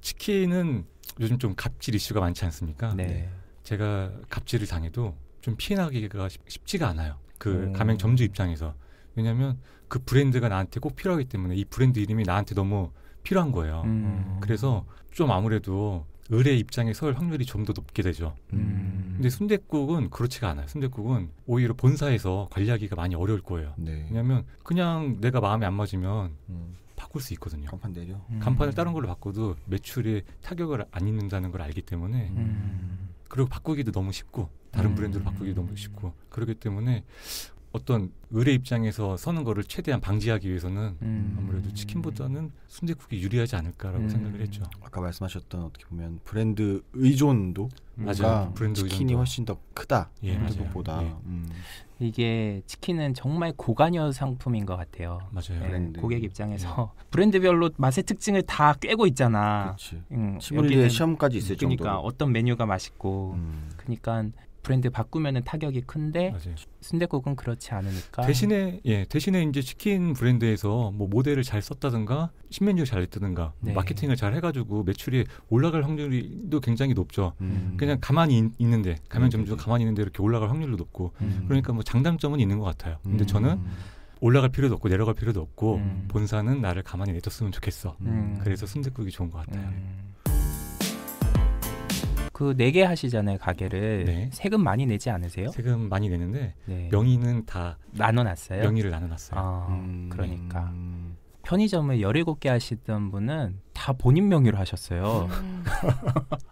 [SPEAKER 1] 치킨은 요즘 좀 갑질 이슈가 많지 않습니까?
[SPEAKER 2] 네.
[SPEAKER 1] 제가 갑질을 당해도 좀 피해나기가 쉽지가 않아요. 그 가맹점주 입장에서. 왜냐하면 그 브랜드가 나한테 꼭 필요하기 때문에 이 브랜드 이름이 나한테 너무 필요한 거예요. 그래서 좀 아무래도 을의 입장에 설 확률이 좀 더 높게 되죠. 근데 순댓국은 그렇지가 않아요. 순댓국은 오히려 본사에서 관리하기가 많이 어려울 거예요.
[SPEAKER 3] 네.
[SPEAKER 1] 왜냐하면 그냥 내가 마음에 안 맞으면 바꿀 수 있거든요.
[SPEAKER 3] 간판 내려.
[SPEAKER 1] 간판을 다른 걸로 바꿔도 매출에 타격을 안 입는다는 걸 알기 때문에 그리고 바꾸기도 너무 쉽고 다른 브랜드로 바꾸기도 너무 쉽고 그렇기 때문에 어떤 을의 입장에서 서는 거를 최대한 방지하기 위해서는 아무래도 치킨보다는 순댓국이 유리하지 않을까라고 생각을 했죠.
[SPEAKER 3] 아까 말씀하셨던 어떻게 보면 브랜드 의존도
[SPEAKER 1] 맞아요.
[SPEAKER 3] 브랜드 치킨이
[SPEAKER 1] 의존도.
[SPEAKER 3] 훨씬 더 크다.
[SPEAKER 1] 순댓국보다.
[SPEAKER 2] 이게 치킨은 정말 고가녀 상품인 것 같아요.
[SPEAKER 1] 맞아요.
[SPEAKER 2] 브랜드. 고객 입장에서 브랜드별로 맛의 특징을 다 꿰고 있잖아.
[SPEAKER 3] 치물리에 시험까지 있을
[SPEAKER 2] 그러니까
[SPEAKER 3] 정도로.
[SPEAKER 2] 어떤 메뉴가 맛있고 그러니까 브랜드 바꾸면은 타격이 큰데
[SPEAKER 1] 맞아요.
[SPEAKER 2] 순댓국은 그렇지 않으니까
[SPEAKER 1] 대신에 이제 치킨 브랜드에서 뭐 모델을 잘 썼다든가 신메뉴를 잘 냈다든가 마케팅을 잘 해가지고 매출이 올라갈 확률도 굉장히 높죠. 그냥 가만히 있는데 가맹점주가 가만히 있는데 이렇게 올라갈 확률도 높고 그러니까 뭐 장단점은 있는 것 같아요. 근데 저는 올라갈 필요도 없고 내려갈 필요도 없고 본사는 나를 가만히 내뒀으면 좋겠어. 그래서 순댓국이 좋은 것 같아요.
[SPEAKER 2] 그 4개 하시잖아요, 가게를.
[SPEAKER 1] 네.
[SPEAKER 2] 세금 많이 내지 않으세요?
[SPEAKER 1] 세금 많이 내는데 명의는 다
[SPEAKER 2] 나눠놨어요?
[SPEAKER 1] 명의를 나눠놨어요.
[SPEAKER 2] 그러니까 편의점을 17개 하시던 분은 다 본인 명의로 하셨어요.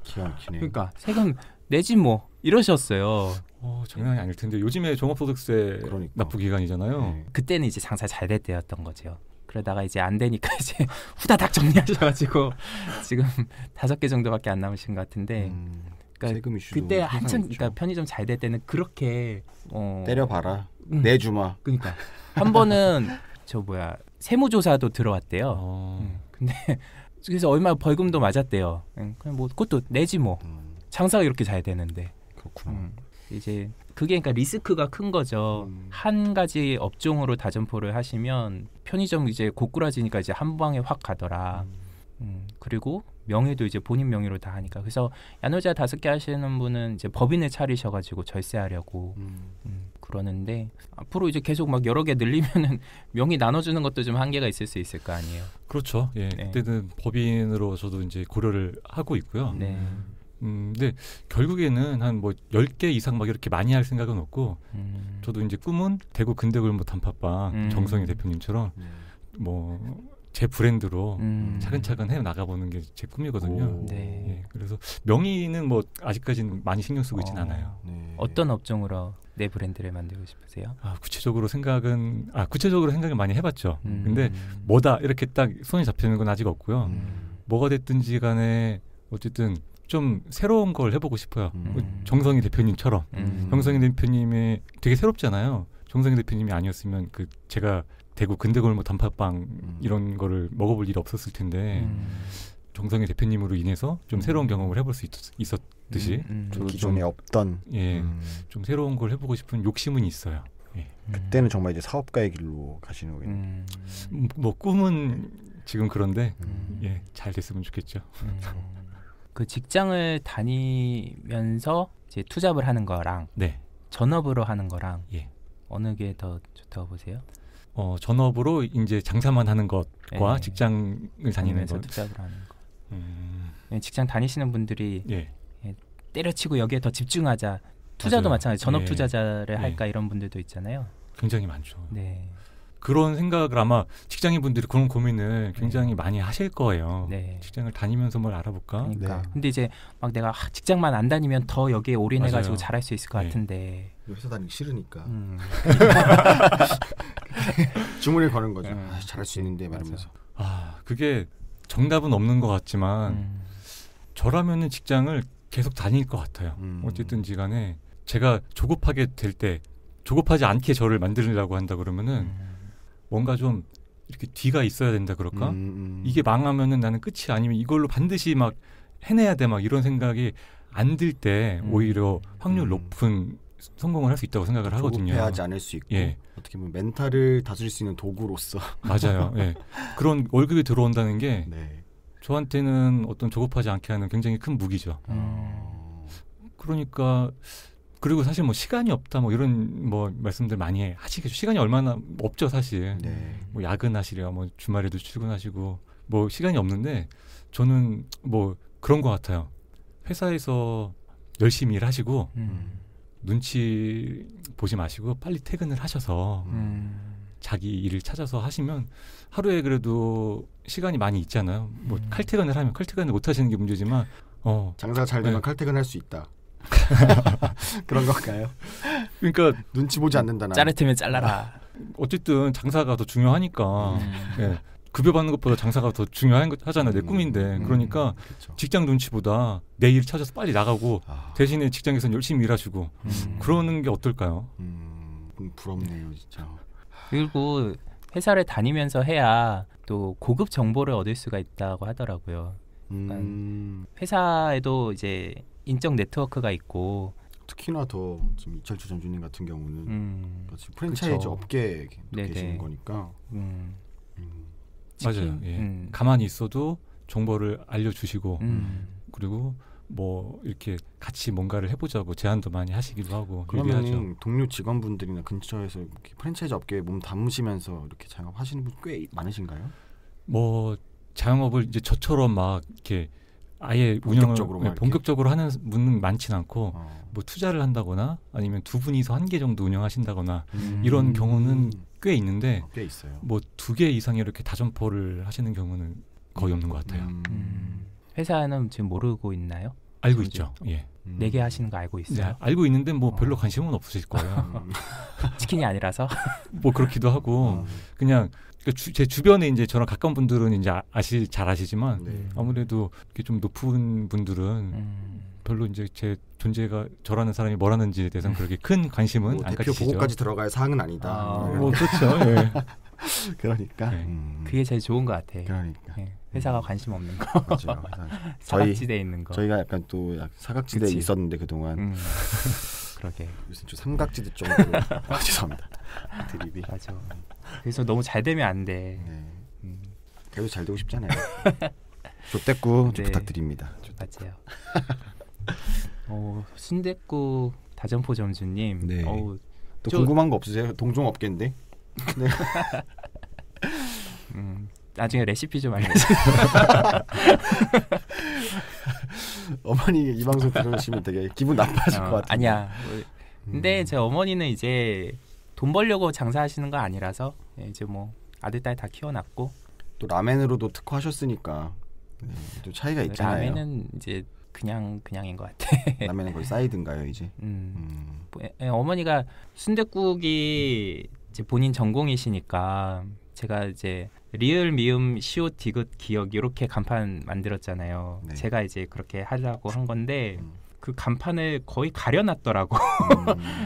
[SPEAKER 3] 기가 막히네.
[SPEAKER 2] 그러니까 세금 내지 뭐 이러셨어요.
[SPEAKER 1] 장난이 아닐 텐데 요즘에 종합소득세 납부 기간이잖아요.
[SPEAKER 2] 그때는 이제 장사 잘 될 때였던 거죠. 그러다가 이제 안 되니까 이제 후다닥 정리하셔가지고 지금 5개 정도밖에 안 남으신 것 같은데 그러니까 그때 한참 그러니까 편의점 잘 될 때는 그렇게
[SPEAKER 3] 때려봐라 내주마.
[SPEAKER 2] 그러니까 한 번은 세무조사도 들어왔대요. 근데 그래서 얼마 벌금도 맞았대요. 그냥 뭐 그것도 내지 뭐 장사가 이렇게 잘 되는데.
[SPEAKER 3] 그렇구나.
[SPEAKER 2] 이제 그게 그러니까 리스크가 큰 거죠. 한 가지 업종으로 다점포를 하시면 편의점 이제 고꾸라지니까 이제 한 방에 확 가더라. 그리고 명의도 이제 본인 명의로 다 하니까. 그래서 야노자 5개 하시는 분은 이제 법인을 차리셔가지고 절세하려고 그러는데 앞으로 이제 계속 막 여러 개 늘리면은 명의 나눠주는 것도 좀 한계가 있을 수 있을 거 아니에요.
[SPEAKER 1] 그렇죠. 그때는 법인으로 저도 이제 고려를 하고 있고요. 근데 결국에는 한 뭐 10개 이상 막 이렇게 많이 할 생각은 없고 저도 이제 꿈은 대구 근대골목 단팥빵 정성희 대표님처럼 뭐 제 브랜드로 차근차근 해 나가보는 게 제 꿈이거든요. 그래서 명의는 뭐 아직까지는 많이 신경 쓰고 있진 않아요.
[SPEAKER 2] 어떤 업종으로 내 브랜드를 만들고 싶으세요?
[SPEAKER 1] 구체적으로 생각을 많이 해봤죠. 근데 뭐다 이렇게 딱 손이 잡히는 건 아직 없고요. 뭐가 됐든지 간에 어쨌든 좀 새로운 걸 해보고 싶어요. 정성희 대표님처럼. 정성희 대표님이 되게 새롭잖아요. 정성희 대표님이 아니었으면 제가 대구 근대골목 단팥빵 이런 거를 먹어볼 일이 없었을 텐데 정성희 대표님으로 인해서 좀 새로운 경험을 해볼 수 있었듯이
[SPEAKER 3] 저도 기존에 없던
[SPEAKER 1] 좀 새로운 걸 해보고 싶은 욕심은 있어요.
[SPEAKER 3] 그때는 정말 이제 사업가의 길로 가시는 거예요.
[SPEAKER 1] 뭐 꿈은 지금 그런데 잘 됐으면 좋겠죠.
[SPEAKER 2] 그 직장을 다니면서 이제 투잡을 하는 거랑 전업으로 하는 거랑 어느 게 더 좋다고 보세요?
[SPEAKER 1] 전업으로 이제 장사만 하는 것과 직장을 다니면서
[SPEAKER 2] 투잡을 하는 거. 직장 다니시는 분들이 때려치고 여기에 더 집중하자. 투자도
[SPEAKER 1] 맞아요.
[SPEAKER 2] 마찬가지. 전업 투자자를 할까 이런 분들도 있잖아요.
[SPEAKER 1] 굉장히 많죠. 그런 생각을 아마 직장인분들이 그런 고민을 굉장히 많이 하실 거예요. 직장을 다니면서 뭘 알아볼까?
[SPEAKER 2] 그러니까. 근데 이제 막 내가 직장만 안 다니면 더 여기에 올인해가지고 잘할 수 있을 것 같은데
[SPEAKER 3] 회사 다니기 싫으니까 주문을 거는 거죠. 잘할 수 있는데 말하면서.
[SPEAKER 1] 그게 정답은 없는 것 같지만 저라면은 직장을 계속 다닐 것 같아요. 어쨌든지 간에 제가 조급하게 될 때 조급하지 않게 저를 만들려고 한다 그러면은 뭔가 좀 이렇게 뒤가 있어야 된다 그럴까? 이게 망하면은 나는 끝이 아니면 이걸로 반드시 막 해내야 돼 막 이런 생각이 안 들 때 오히려 확률 높은 성공을 할 수 있다고 생각을 하거든요.
[SPEAKER 4] 조급해하지 않을 수 있고 어떻게 보면 멘탈을 다스릴 수 있는 도구로서
[SPEAKER 1] 맞아요. 예. 그런 월급이 들어온다는 게 저한테는 어떤 조급하지 않게 하는 굉장히 큰 무기죠. 그러니까 그리고 사실 뭐 시간이 없다 뭐 이런 뭐 말씀들 많이 하시겠죠. 시간이 얼마나 없죠 사실. 뭐 야근하시랴 뭐 주말에도 출근하시고 뭐 시간이 없는데 저는 뭐 그런 것 같아요. 회사에서 열심히 일하시고 눈치 보지 마시고 빨리 퇴근을 하셔서 자기 일을 찾아서 하시면 하루에 그래도 시간이 많이 있잖아요. 뭐 칼퇴근을 하면 칼퇴근을 못 하시는 게 문제지만
[SPEAKER 4] 장사가 잘 되면 칼퇴근할 수 있다. 그런 건가요?
[SPEAKER 1] 그러니까
[SPEAKER 4] 눈치 보지 않는다.
[SPEAKER 2] 자르트면 잘라라.
[SPEAKER 1] 어쨌든 장사가 더 중요하니까 급여 받는 것보다 장사가 더 중요하잖아요. 내 꿈인데. 그러니까
[SPEAKER 4] 그쵸.
[SPEAKER 1] 직장 눈치보다 내 일 찾아서 빨리 나가고 대신에 직장에서는 열심히 일하시고 그러는 게 어떨까요?
[SPEAKER 4] 부럽네요 진짜.
[SPEAKER 2] 그리고 회사를 다니면서 해야 또 고급 정보를 얻을 수가 있다고 하더라고요. 회사에도 이제 인적 네트워크가 있고
[SPEAKER 4] 특히나 더 지금 이철주 전주님 같은 경우는 프랜차이즈 그쵸. 업계에 계시는 거니까
[SPEAKER 1] 맞아요. 예. 가만히 있어도 정보를 알려주시고 그리고 뭐 이렇게 같이 뭔가를 해보자고 제안도 많이 하시기도 하고
[SPEAKER 4] 그러면 동료 직원분들이나 근처에서 이렇게 프랜차이즈 업계에 몸 담으시면서 이렇게 자영업하시는 분 꽤 많으신가요?
[SPEAKER 1] 뭐 자영업을 이제 저처럼 막 이렇게 아예 본격적으로 하는 분은 많진 않고 뭐 투자를 한다거나 아니면 두 분이서 한 개 정도 운영하신다거나 이런 경우는 꽤 있는데
[SPEAKER 4] 꽤 있어요.
[SPEAKER 1] 뭐 2개 이상이 이렇게 다점포를 하시는 경우는 거의 없는 것 같아요.
[SPEAKER 2] 회사는 지금 모르고 있나요?
[SPEAKER 1] 알고 있죠. 예.
[SPEAKER 2] 4개 하시는 거 알고 있어요?
[SPEAKER 1] 네, 알고 있는데 뭐 별로 관심은 없으실 거예요.
[SPEAKER 2] 치킨이 아니라서
[SPEAKER 1] 뭐 그렇기도 하고 그냥 제 주변에 이제 저랑 가까운 분들은 이제 잘 아시지만 아무래도 이렇게 좀 높은 분들은 별로 이제 제 존재가 저라는 사람이 뭘 하는지에 대해서는 그렇게 큰 관심은
[SPEAKER 4] 뭐
[SPEAKER 1] 안
[SPEAKER 4] 가지시죠.
[SPEAKER 1] 가지시죠.
[SPEAKER 4] 대표 보고까지 들어갈 사항은 아니다.
[SPEAKER 1] 뭐 그렇죠. 예.
[SPEAKER 4] 그러니까
[SPEAKER 2] 그게 제일 좋은 것 같아.
[SPEAKER 4] 그러니까
[SPEAKER 2] 회사가 관심 없는 거.
[SPEAKER 4] 맞아요.
[SPEAKER 2] 사각지대에 있는 거.
[SPEAKER 4] 저희가 약간 또 사각지대에 있었는데 그동안.
[SPEAKER 2] 그러게.
[SPEAKER 4] 요새 좀 삼각지대 정도로. 죄송합니다. 드립이.
[SPEAKER 2] 맞아. 그래서 너무 잘 되면 안 돼.
[SPEAKER 4] 계속 잘 되고 싶잖아요. 조댓구 좀 부탁드립니다.
[SPEAKER 2] 맞아요. 순댓국 다점포 점주님.
[SPEAKER 4] 네. 또 궁금한 거 없으세요? 동종업계인데. 네.
[SPEAKER 2] 나중에 레시피 좀 알려주세요.
[SPEAKER 4] 어머니 이 방송 들으시면 되게 기분 나빠질 것 같아요.
[SPEAKER 2] 아니야. 근데 제 어머니는 이제 돈 벌려고 장사하시는 거 아니라서 이제 뭐 아들 딸 다 키워놨고
[SPEAKER 4] 또 라멘으로도 특화하셨으니까 또 차이가 있잖아요.
[SPEAKER 2] 라멘은 이제 그냥인 것 같아.
[SPEAKER 4] 라멘은 거의 사이드인가요 이제?
[SPEAKER 2] 어머니가 순댓국이 이제 본인 전공이시니까 제가 이제 리을 미음 시옷 디귿 기역 이렇게 간판 만들었잖아요. 네. 제가 이제 그렇게 하려고 한 건데 그 간판을 거의 가려놨더라고.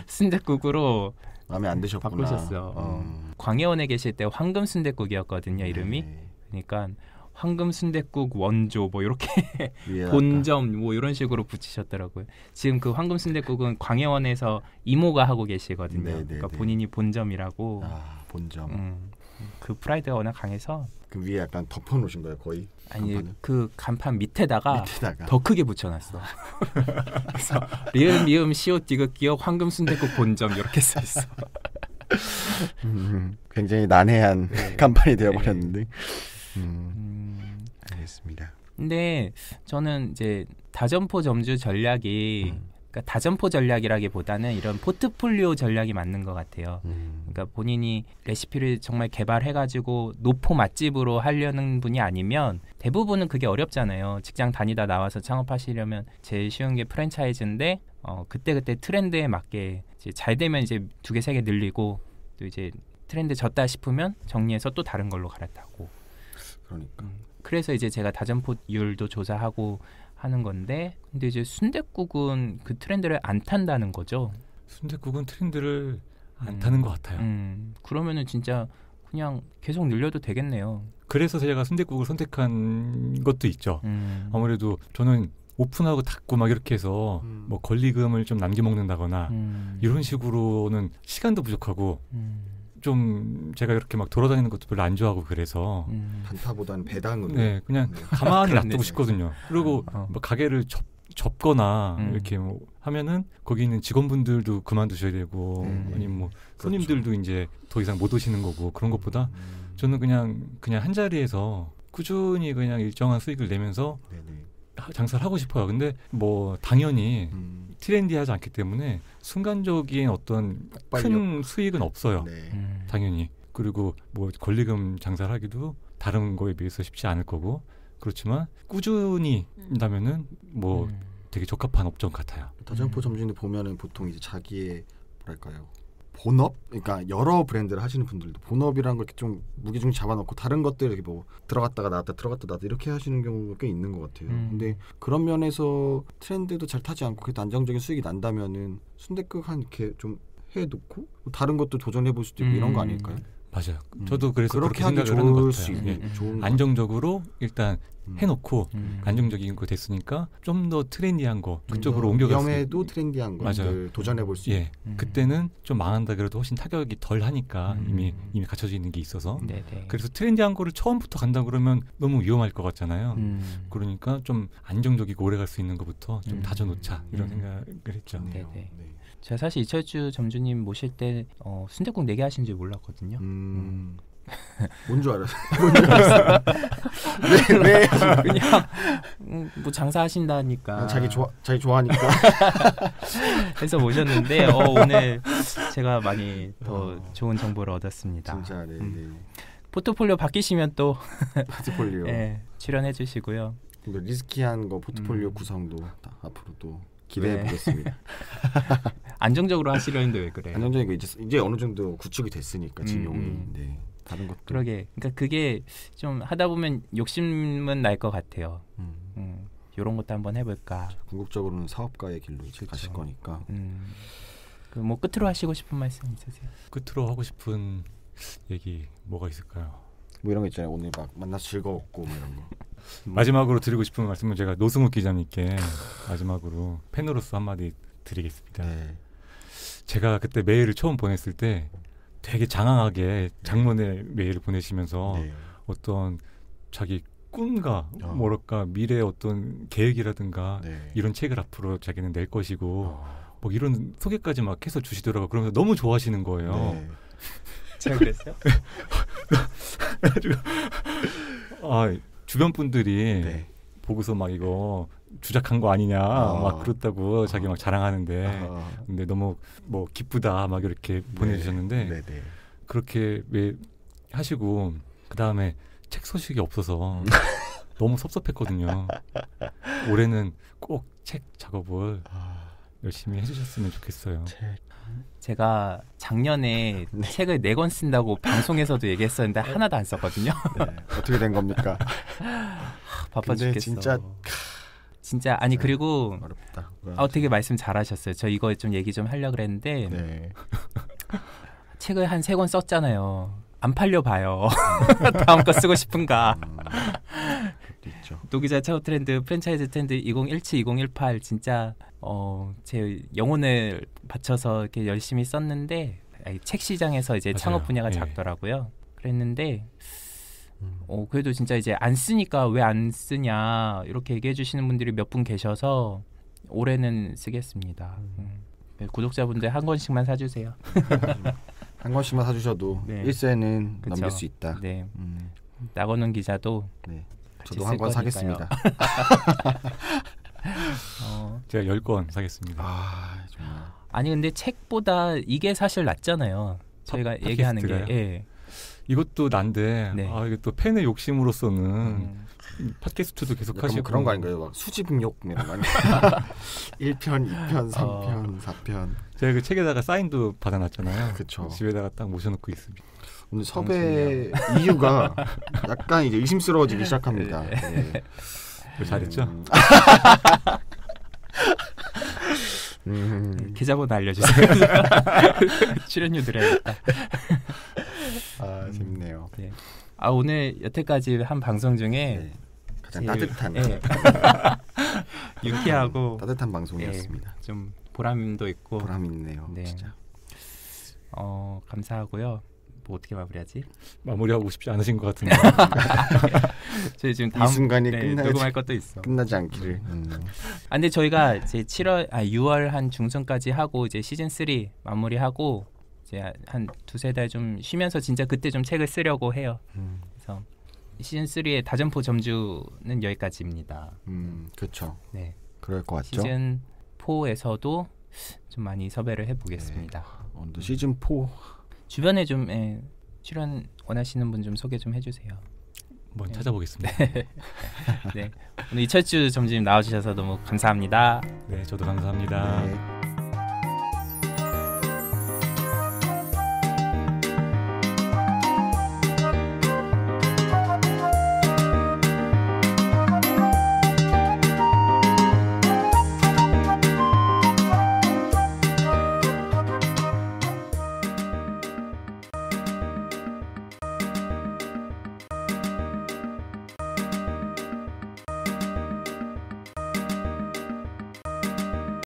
[SPEAKER 2] 순댓국으로
[SPEAKER 4] 마음에 안 드셨구나.
[SPEAKER 2] 바꾸셨어. 광해원에 계실 때 황금 순댓국이었거든요 이름이. 그러니까 황금 순댓국 원조 뭐 이렇게 본점 뭐 이런 식으로 붙이셨더라고요. 지금 그 황금 순댓국은 광해원에서 이모가 하고 계시거든요. 그러니까 본인이 본점이라고.
[SPEAKER 4] 본점.
[SPEAKER 2] 그 프라이드가 워낙 강해서
[SPEAKER 4] 그 위에 약간 덮어놓으신 거예요 거의?
[SPEAKER 2] 아니 간판을? 그 간판 밑에다가 더 크게 붙여놨어. 그래서 리을 미음 시옷 디귿 기역 황금 순댓국 본점 이렇게 써있어.
[SPEAKER 4] 굉장히 난해한 간판이 되어버렸는데. 알겠습니다.
[SPEAKER 2] 근데 저는 이제 다점포 점주 전략이 그러니까 다점포 전략이라기보다는 이런 포트폴리오 전략이 맞는 것 같아요. 그러니까 본인이 레시피를 정말 개발해가지고 노포 맛집으로 하려는 분이 아니면 대부분은 그게 어렵잖아요. 직장 다니다 나와서 창업하시려면 제일 쉬운 게 프랜차이즈인데 그때 트렌드에 맞게 이제 잘 되면 이제 2개, 3개 늘리고 또 이제 트렌드 졌다 싶으면 정리해서 또 다른 걸로 갈아타고.
[SPEAKER 4] 그러니까.
[SPEAKER 2] 그래서 이제 제가 다점포율도 조사하고 하는 건데 근데 이제 순댓국은 그 트렌드를 안 탄다는 거죠.
[SPEAKER 1] 순댓국은 트렌드를 안 타는 것 같아요.
[SPEAKER 2] 그러면은 진짜 그냥 계속 늘려도 되겠네요.
[SPEAKER 1] 그래서 제가 순댓국을 선택한 것도 있죠. 아무래도 저는 오픈하고 닫고 막 이렇게 해서 뭐 권리금을 좀 남겨 먹는다거나 이런 식으로는 시간도 부족하고 좀 제가 이렇게 막 돌아다니는 것도 별로 안 좋아하고 그래서
[SPEAKER 4] 단타보다는 배당으로
[SPEAKER 1] 네 그냥 가만히 놔두고 싶거든요. 그리고 뭐 가게를 접거나 이렇게 뭐 하면은 거기 있는 직원분들도 그만두셔야 되고 아니면 뭐 손님들도 그렇죠. 이제 더 이상 못 오시는 거고 그런 것보다 저는 그냥 한 자리에서 꾸준히 그냥 일정한 수익을 내면서 장사를 하고 싶어요. 근데 뭐 당연히 트렌디하지 않기 때문에 순간적인 어떤 큰 수익은 없어요. 당연히. 그리고 뭐 권리금 장사를 하기도 다른 거에 비해서 쉽지 않을 거고 그렇지만 꾸준히 한다면은 뭐 되게 적합한 업종 같아요.
[SPEAKER 4] 다점포 점주님들 보면은 보통 이제 자기의 뭐랄까요 본업, 그러니까 여러 브랜드를 하시는 분들도 본업이라는 걸 이렇게 좀 무게중심 잡아놓고 다른 것들 이렇게 뭐 들어갔다가 나왔다 이렇게 하시는 경우가 꽤 있는 것 같아요. 근데 그런 면에서 트렌드도 잘 타지 않고 그래도 안정적인 수익이 난다면은 순댓국 한 이렇게 좀 해놓고 다른 것도 도전해볼 수도 있고 이런 거 아닐까요?
[SPEAKER 1] 맞아요. 저도 그래서 그렇게 생각을 하는 것 같아요. 예. 안정적으로 일단 해놓고 안정적인 거 됐으니까 좀 더 트렌디한 거 그쪽으로 옮겨갈 수
[SPEAKER 4] 위험해도 트렌디한 것들 도전해볼 수
[SPEAKER 1] 있고 그때는 좀 망한다 그래도 훨씬 타격이 덜 하니까 이미 갖춰져 있는 게 있어서 그래서 트렌디한 거를 처음부터 간다 그러면 너무 위험할 것 같잖아요. 그러니까 좀 안정적이고 오래 갈 수 있는 것부터 좀 다져놓자 이런 생각을 했죠.
[SPEAKER 2] 제가 사실 이철주 점주님 모실 때 순댓국 4개 하신 줄 몰랐거든요.
[SPEAKER 4] 뭔 줄 알았어요. 왜
[SPEAKER 2] 그냥 뭐 장사하신다니까.
[SPEAKER 4] 자기 좋아하니까.
[SPEAKER 2] 해서 모셨는데 오늘 제가 많이 더 좋은 정보를 얻었습니다.
[SPEAKER 4] 진짜 네.
[SPEAKER 2] 포트폴리오 바뀌시면 또
[SPEAKER 4] 포트폴리오
[SPEAKER 2] 출연해 주시고요.
[SPEAKER 4] 리스키한 거 포트폴리오 구성도 앞으로 또 기대해 보겠습니다.
[SPEAKER 2] 안정적으로 하시려는데 왜 그래요?
[SPEAKER 4] 안정적인 거 이제 어느 정도 구축이 됐으니까 진용이. 다른 것도.
[SPEAKER 2] 그러게. 그러니까 그게 좀 하다 보면 욕심은 날 것 같아요. 이런 것도 한번 해볼까.
[SPEAKER 4] 궁극적으로는 사업가의 길로 이제 가실 거니까.
[SPEAKER 2] 그 뭐 끝으로 하시고 싶은 말씀 있으세요?
[SPEAKER 1] 끝으로 하고 싶은 얘기 뭐가 있을까요?
[SPEAKER 4] 뭐 이런 거 있잖아요. 오늘 막 만나서 즐거웠고 뭐 이런 거.
[SPEAKER 1] 마지막으로 드리고 싶은 말씀은 제가 노승욱 기자님께 마지막으로 팬으로서 한마디 드리겠습니다. 제가 그때 메일을 처음 보냈을 때 되게 장황하게 장문의 메일을 보내시면서 어떤 자기 꿈과 뭐랄까 미래의 어떤 계획이라든가 이런 책을 앞으로 자기는 낼 것이고 뭐 이런 소개까지 막 해서 주시더라고요. 그러면서 너무 좋아하시는 거예요.
[SPEAKER 2] 제가 그랬어요?
[SPEAKER 1] 주변 분들이 보고서 막 이거 주작한 거 아니냐 막 그렇다고 자기 막 자랑하는데 근데 너무 뭐 기쁘다 막 이렇게 보내주셨는데 그렇게 왜 하시고 그 다음에 책 소식이 없어서 너무 섭섭했거든요. 올해는 꼭 책 작업을 열심히 해주셨으면 좋겠어요.
[SPEAKER 2] 제가 작년에 책을 4권 쓴다고 방송에서도 얘기했었는데 하나도 안 썼거든요.
[SPEAKER 4] 어떻게 된 겁니까?
[SPEAKER 2] 바빠 죽겠어. 진짜 아니 그리고
[SPEAKER 4] 어렵다.
[SPEAKER 2] 되게 말씀 잘하셨어요. 저 이거 좀 얘기 좀 하려고 그랬는데 책을 한 3권 썼잖아요. 안 팔려봐요. 다음 거 쓰고 싶은가. 노기자 차후 트렌드 프랜차이즈 트렌드 2017, 2018 진짜 제 영혼을 바쳐서 이렇게 열심히 썼는데 책 시장에서 이제
[SPEAKER 1] 맞아요.
[SPEAKER 2] 창업 분야가 작더라고요. 그랬는데 그래도 진짜 이제 안 쓰니까 왜 안 쓰냐 이렇게 얘기해 주시는 분들이 몇 분 계셔서 올해는 쓰겠습니다. 구독자분들 한 권씩만 사주세요.
[SPEAKER 4] 한 권씩만 사주셔도 1세는 넘길 수 있다.
[SPEAKER 2] 나건훈 기자도
[SPEAKER 4] 저도 한 권 사겠습니다.
[SPEAKER 1] 제가 10권 사겠습니다.
[SPEAKER 4] 정말.
[SPEAKER 2] 아니 근데 책보다 이게 사실 낫잖아요. 저희가 얘기하는 게.
[SPEAKER 1] 이것도 난데 이게 또 팬의 욕심으로서는 팟캐스트도 계속 하시고
[SPEAKER 4] 그런 거 아닌가요? 막 수집욕 이런 거 아니에요? 1편, 2편, 3편, 4편.
[SPEAKER 1] 제가 그 책에다가 사인도 받아놨잖아요.
[SPEAKER 4] 그렇죠.
[SPEAKER 1] 집에다가 딱 모셔놓고 있습니다.
[SPEAKER 4] 오늘 섭외 이유가 약간 이제 의심스러워지기 시작합니다.
[SPEAKER 1] 잘했죠?
[SPEAKER 2] 계좌번호 알려주세요. 출연료 드려야겠다.
[SPEAKER 4] 재밌네요.
[SPEAKER 2] 네. 오늘 여태까지 한 방송 중에
[SPEAKER 4] 네. 가장 따뜻한
[SPEAKER 2] 유쾌하고
[SPEAKER 4] 따뜻한 방송이었습니다.
[SPEAKER 2] 좀 보람도 있고
[SPEAKER 4] 보람 있네요.
[SPEAKER 2] 네.
[SPEAKER 4] 진짜.
[SPEAKER 2] 감사하고요. 뭐 어떻게 마무리하지?
[SPEAKER 1] 마무리하고 싶지 않으신 것 같은데.
[SPEAKER 2] 저희 지금 다음
[SPEAKER 4] 이 순간이
[SPEAKER 2] 녹음할 것도 있어.
[SPEAKER 4] 끝나지 않기를.
[SPEAKER 2] 근데 저희가 이제 6월 한 중순까지 하고 이제 시즌 3 마무리하고 이제 한 두세 달 좀 쉬면서 진짜 그때 좀 책을 쓰려고 해요. 그래서 시즌 3의 다점포 점주는 여기까지입니다.
[SPEAKER 4] 그렇죠.
[SPEAKER 2] 네.
[SPEAKER 3] 그럴 것 같죠.
[SPEAKER 2] 시즌 4에서도 좀 많이 섭외를 해보겠습니다.
[SPEAKER 3] 네. 시즌 4
[SPEAKER 2] 주변에 좀 출연 원하시는 분 좀 소개 좀 해주세요.
[SPEAKER 1] 한번 찾아보겠습니다.
[SPEAKER 2] 네. 오늘 이철주 점주님 나와주셔서 너무 감사합니다.
[SPEAKER 1] 네, 저도 감사합니다.
[SPEAKER 3] 네.